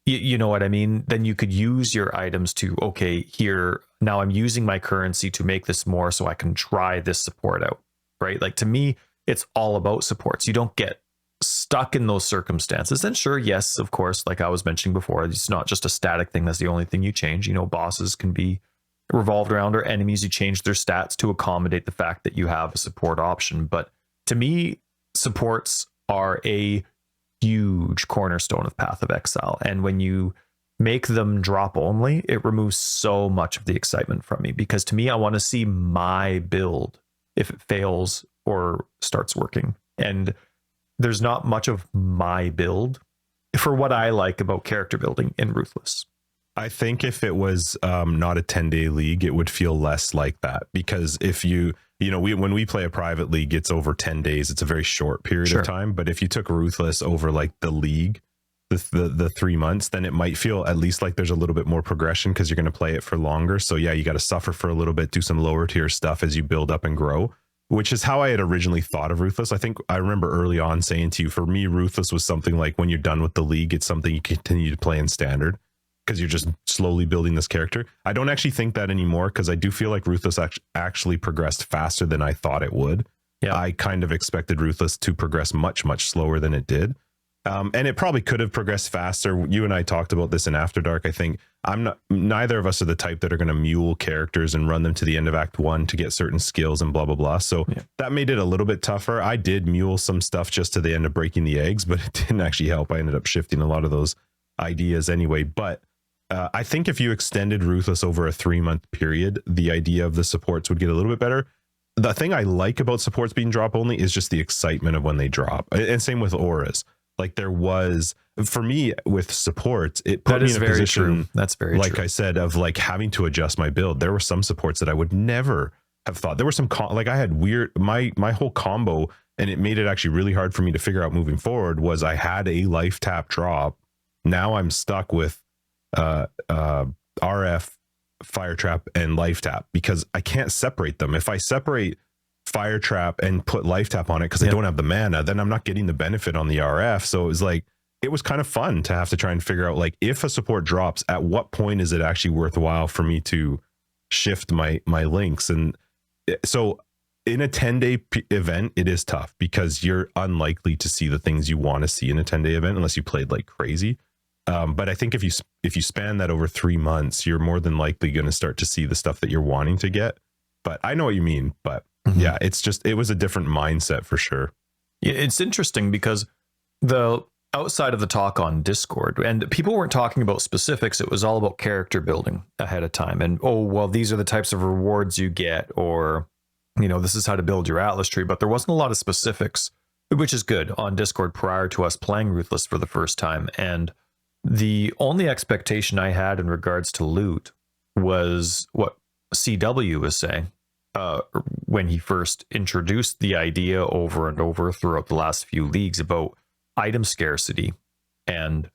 you know what I mean, then you could use your items to, okay, here, now I'm using my currency to make this more so I can try this support out, right? Like, to me, it's all about supports. You don't get stuck in those circumstances. And sure, yes, of course, like I was mentioning before, it's not just a static thing. That's the only thing you change. Bosses can be revolved around, or enemies, you change their stats to accommodate the fact that you have a support option. But to me, supports are a huge cornerstone of Path of Exile. And when you make them drop only, it removes so much of the excitement from me, because to me, I want to see my build if it fails or starts working. And there's not much of my build for what I like about character building in Ruthless. I think if it was not a 10-day league, it would feel less like that, because if when we play a private league, it's over 10 days. It's a very short period of time. But if you took Ruthless over like the league, the 3 months, then it might feel at least like there's a little bit more progression, because you're going to play it for longer. So yeah, you got to suffer for a little bit, do some lower tier stuff as you build up and grow, which is how I had originally thought of Ruthless. I think I remember early on saying to you, for me, Ruthless was something like when you're done with the league, it's something you continue to play in standard. because you're just slowly building this character. I don't actually think that anymore, because I do feel like Ruthless actually progressed faster than I thought it would. Yeah. I kind of expected Ruthless to progress much, much slower than it did. And it probably could have progressed faster. You and I talked about this in After Dark. I think neither of us are the type that are going to mule characters and run them to the end of Act 1 to get certain skills and blah, blah, blah. So that made it a little bit tougher. I did mule some stuff just to the end of breaking the eggs, but it didn't actually help. I ended up shifting a lot of those ideas anyway. But I think if you extended Ruthless over a 3-month period, the idea of the supports would get a little bit better. The thing I like about supports being drop only is just the excitement of when they drop. And same with auras. Like there was, for me with supports, it put me in a position, true. That's very like true. I said, of like having to adjust my build. There were some supports that I would never have thought. There were some, like I had weird, my whole combo, and it made it actually really hard for me to figure out moving forward, was I had a life tap drop. Now I'm stuck with RF, fire trap, and life tap, because I can't separate them. If I separate fire trap and put life tap on it because I don't have the mana, then I'm not getting the benefit on the RF. So it was like, it was kind of fun to have to try and figure out, like, if a support drops, at what point is it actually worthwhile for me to shift my links? And so in a 10-day event, it is tough because you're unlikely to see the things you want to see in a 10-day event unless you played like crazy. But I think if you span that over 3 months, you're more than likely going to start to see the stuff that you're wanting to get. But I know what you mean. But yeah, it was a different mindset for sure. Yeah, it's interesting because the outside of the talk on Discord, and people weren't talking about specifics, it was all about character building ahead of time. And, oh, well, these are the types of rewards you get, or, this is how to build your Atlas tree. But there wasn't a lot of specifics, which is good, on Discord prior to us playing Ruthless for the first time. And the only expectation I had in regards to loot was what CW was saying when he first introduced the idea over and over throughout the last few leagues about item scarcity. And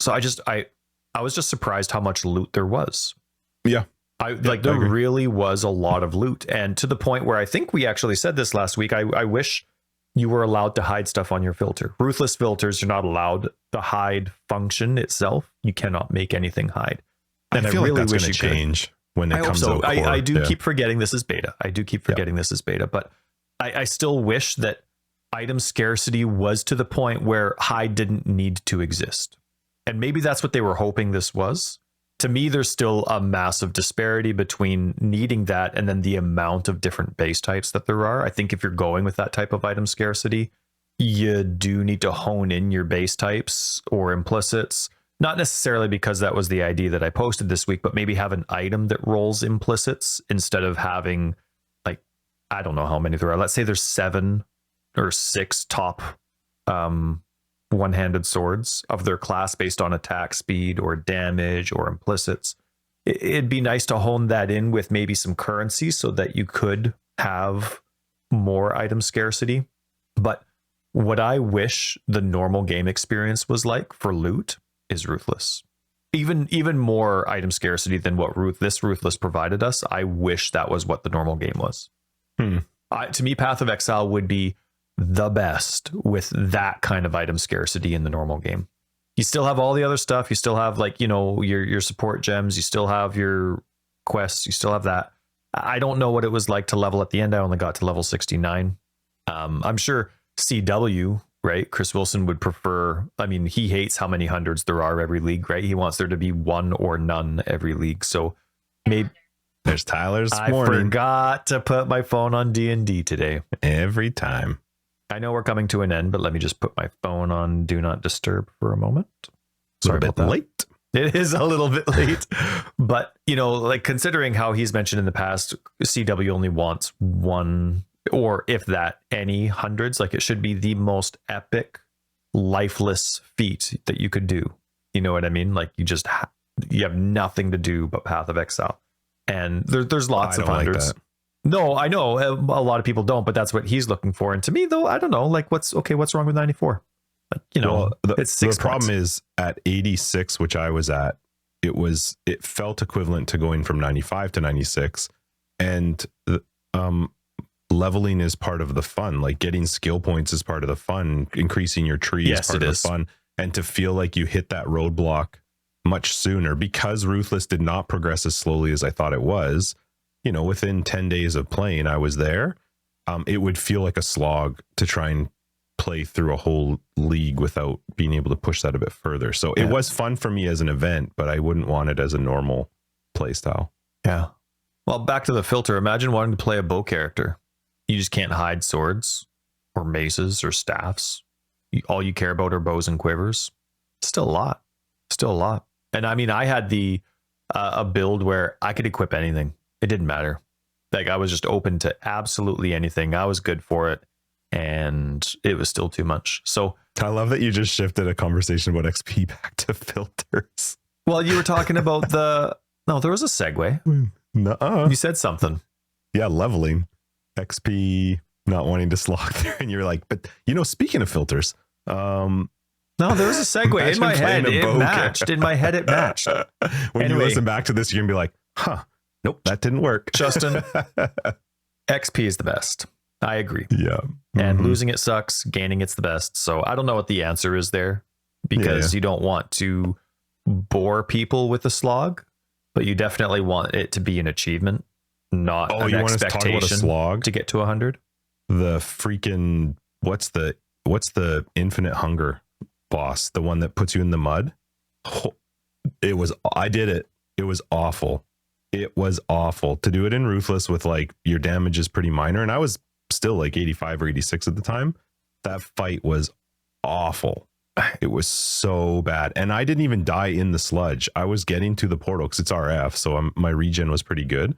so I was just surprised how much loot there was. Yeah. There really was a lot of loot, and to the point where I think we actually said this last week. I wish you were allowed to hide stuff on your filter. Ruthless filters, you're not allowed the hide function itself. You cannot make anything hide. And I feel like that's going to change when it comes out. I do keep forgetting this is beta. But I still wish that item scarcity was to the point where hide didn't need to exist. And maybe that's what they were hoping this was. To me, there's still a massive disparity between needing that and then the amount of different base types that there are. I think if you're going with that type of item scarcity, you do need to hone in your base types or implicits. Not necessarily because that was the idea that I posted this week, but maybe have an item that rolls implicits instead of having, like, I don't know how many there are. Let's say there's 7 or 6 top one-handed swords of their class based on attack speed or damage or implicits. It'd be nice to hone that in with maybe some currency so that you could have more item scarcity. But what I wish the normal game experience was like for loot is Ruthless. Even more item scarcity than what this Ruthless provided us. I wish that was what the normal game was. To me, Path of Exile would be the best with that kind of item scarcity in the normal game. You still have all the other stuff. You still have, like, your support gems. You still have your quests. You still have that. I don't know what it was like to level at the end. I only got to level 69. I'm sure CW, right? Chris Wilson would prefer, I mean, he hates how many hundreds there are every league, right? He wants there to be 1 or none every league. So maybe there's Tyler's I warning. forgot to put my phone on D&D today. Every time. I know we're coming to an end, but let me just put my phone on Do Not Disturb for a moment. Sorry about that. Late. It is a little bit late, but like considering how he's mentioned in the past, CW only wants 1, or if that, any hundreds. Like, it should be the most epic, lifeless feat that you could do. You know what I mean? Like, you have nothing to do but Path of Exile, and there's lots of hundreds. Like that. No, I know a lot of people don't, but that's what he's looking for. And to me, though, I don't know. Like, what's wrong with 94? Like, it's 6 the problem is at 86, which I was at, it felt equivalent to going from 95 to 96, and leveling is part of the fun. Like, getting skill points is part of the fun. Increasing your tree is part of the fun. And to feel like you hit that roadblock much sooner because Ruthless did not progress as slowly as I thought it was. You know, within 10 days of playing, I was there. It would feel like a slog to try and play through a whole league without being able to push that a bit further. So it was fun for me as an event, but I wouldn't want it as a normal play style. Yeah. Well, back to the filter. Imagine wanting to play a bow character. You just can't hide swords or maces or staffs. All you care about are bows and quivers. Still a lot. Still a lot. And I mean, I had a build where I could equip anything. It didn't matter. Like, I was just open to absolutely anything. I was good for it. And it was still too much. So I love that you just shifted a conversation about XP back to filters. Well, you were talking about no, there was a segue. Nuh-uh. You said something. Yeah, leveling. XP, not wanting to slog through. And you're like, but you know, speaking of filters, no, there was a segue in my head. It matched. In my head, it matched. When you listen back to this, you're gonna be like, huh, nope, that didn't work. Justin, XP is the best. I agree. Yeah. And losing it sucks. Gaining it's the best. So I don't know what the answer is there, because you don't want to bore people with a slog, but you definitely want it to be an achievement, not an you want us to talk about a slog to get to 100. The freaking what's the infinite hunger boss? The one that puts you in the mud. I did it. It was awful. It was awful to do it in Ruthless with like your damage is pretty minor, and I was still like 85 or 86 at the time. That fight was awful. It was so bad, and I didn't even die in the sludge. I was getting to the portal because it's RF, so my regen was pretty good.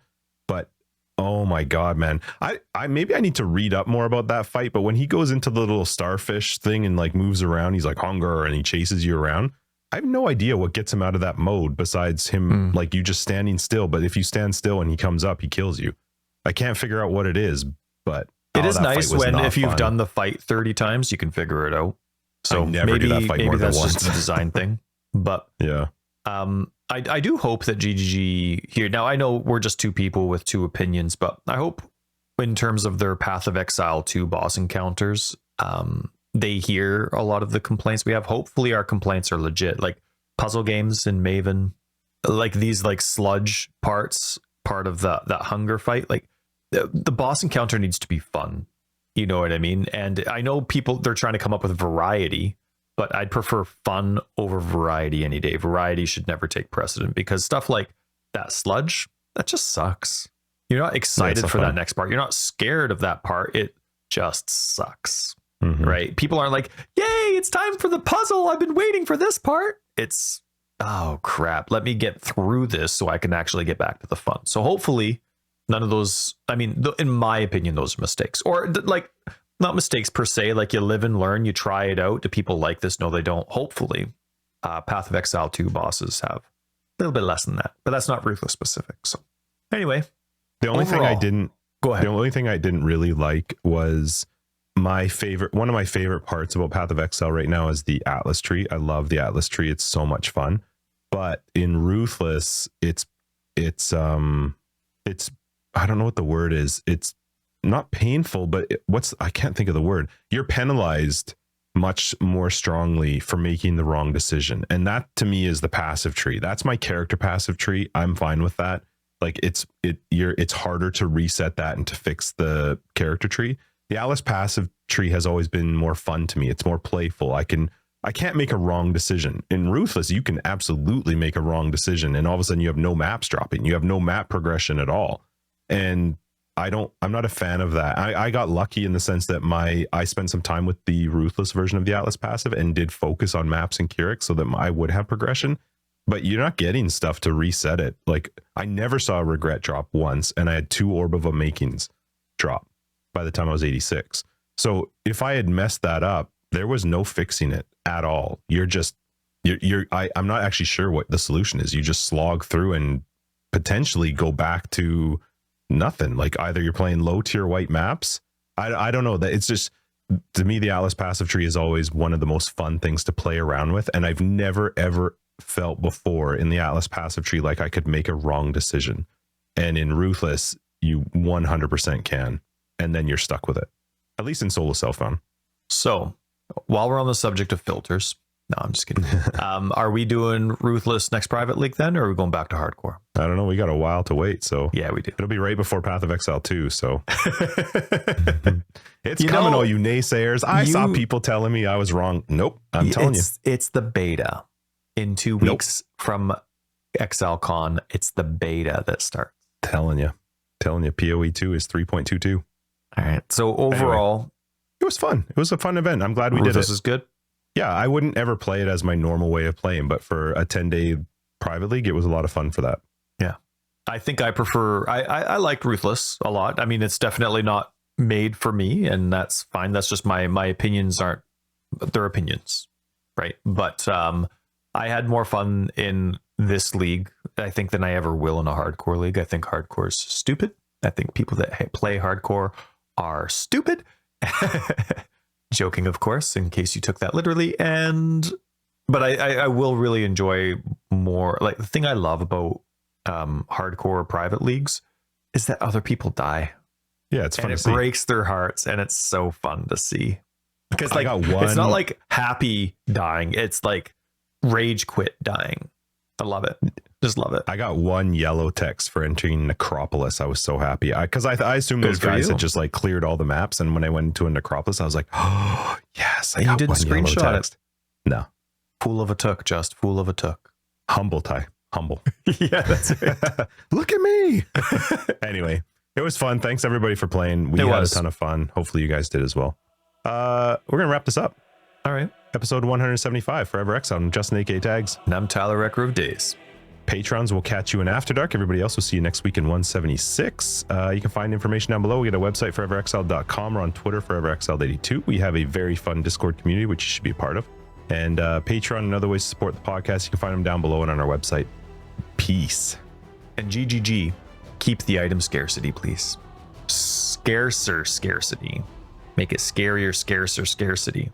But oh my god, man, I maybe I need to read up more about that fight. But when he goes into the little starfish thing and like moves around, he's like hunger, and he chases you around. I have no idea what gets him out of that mode besides him like you just standing still. But if you stand still and he comes up, he kills you. I can't figure out what it is, but it is nice when if you've done the fight 30 times, you can figure it out. So maybe that fight more than once. Just a design thing. But yeah, I do hope that GGG here. Now I know we're just two people with two opinions, but I hope in terms of their Path of Exile 2 boss encounters, they hear a lot of the complaints we have. Hopefully our complaints are legit, like puzzle games in Maven, like these like sludge part of that hunger fight. Like the boss encounter needs to be fun. You know what I mean? And I know they're trying to come up with variety, but I'd prefer fun over variety any day. Variety should never take precedent, because stuff like that sludge, that just sucks. You're not excited for that next part. You're not scared of that part. It just sucks. Right? People aren't like, yay, it's time for the puzzle. I've been waiting for this part. It's, oh crap, let me get through this so I can actually get back to the fun. So hopefully none of those, I mean, in my opinion, those are mistakes, or like not mistakes per se, like you live and learn, you try it out. Do people like this? No, they don't. Hopefully Path of Exile 2 bosses have a little bit less than that, but that's not Ruthless specific. So anyway, the only thing I didn't really like was one of my favorite parts about Path of Exile right now is the Atlas tree. I love the Atlas tree. It's so much fun. But in Ruthless, it's I don't know what the word is. It's not painful, but I can't think of the word. You're penalized much more strongly for making the wrong decision. And that to me is the passive tree. That's my character passive tree. I'm fine with that. Like it's harder to reset that and to fix the character tree. The Atlas passive tree has always been more fun to me. It's more playful. I can't make a wrong decision. In Ruthless, you can absolutely make a wrong decision, and all of a sudden you have no maps dropping. You have no map progression at all. And I'm not a fan of that. I got lucky in the sense that I spent some time with the Ruthless version of the Atlas passive and did focus on maps and Keurig so that I would have progression. But you're not getting stuff to reset it. Like I never saw a regret drop once, and I had 2 Orb of Amakings drop by the time I was 86. So if I had messed that up, there was no fixing it at all. I'm not actually sure what the solution is. You just slog through and potentially go back to nothing. Like either you're playing low tier white maps. I don't know, that it's just, to me, the Atlas passive tree is always one of the most fun things to play around with. And I've never, ever felt before in the Atlas passive tree like I could make a wrong decision. And in Ruthless, you 100% can. And then you're stuck with it, at least in solo self-found. So while we're on the subject of filters, No, I'm just kidding. Are we doing Ruthless next private league then, or are we going back to hardcore? I don't know. We got a while to wait. So yeah, we do. It'll be right before Path of Exile 2. So it's coming, all you naysayers. I saw people telling me I was wrong. Nope. I'm telling you. It's the beta in 2 weeks from ExileCon. It's the beta that starts. Telling you. PoE 2 is 3.22. All right. So overall, anyway, it was fun. It was a fun event. I'm glad we did it. This is good. Yeah, I wouldn't ever play it as my normal way of playing, but for a 10-day private league, it was a lot of fun for that. Yeah. I think I prefer, I liked Ruthless a lot. I mean, it's definitely not made for me, and that's fine. That's just my opinions aren't their opinions, right? But I had more fun in this league, I think, than I ever will in a hardcore league. I think hardcore is stupid. I think people that play hardcore are stupid. Joking, of course, in case you took that literally. But I will really enjoy more. Like, the thing I love about hardcore private leagues is that other people die. Yeah, it's fun and to see. It breaks their hearts, and it's so fun to see. Because like, it's not like happy dying. It's like rage quit dying. I love it. Just love it. I got 1 yellow text for entering Necropolis. I was so happy because I assumed those guys had just like cleared all the maps. And when I went into a Necropolis, I was like, oh, yes, I got didn't 1 yellow screenshot text. No. Fool of a took, just fool of a took. Humble, Ty. Humble. Yeah, that's it. Look at me. Anyway, it was fun. Thanks everybody for playing. We had a ton of fun. Hopefully you guys did as well. We're going to wrap this up. All right. Episode 175, Forever Exiled. I'm Justin, A.K.A. Tags. And I'm Tyler, Wrecker of Days. Patrons will catch you in After Dark. Everybody else will see you next week in 176. You can find information down below. We got a website, foreverexiled.com. We're on Twitter, foreverexiled82. We have a very fun Discord community, which you should be a part of. And Patreon and other ways to support the podcast, you can find them down below and on our website. Peace. And GGG, keep the item scarcity, please. Scarcer scarcity. Make it scarier, scarcer scarcity.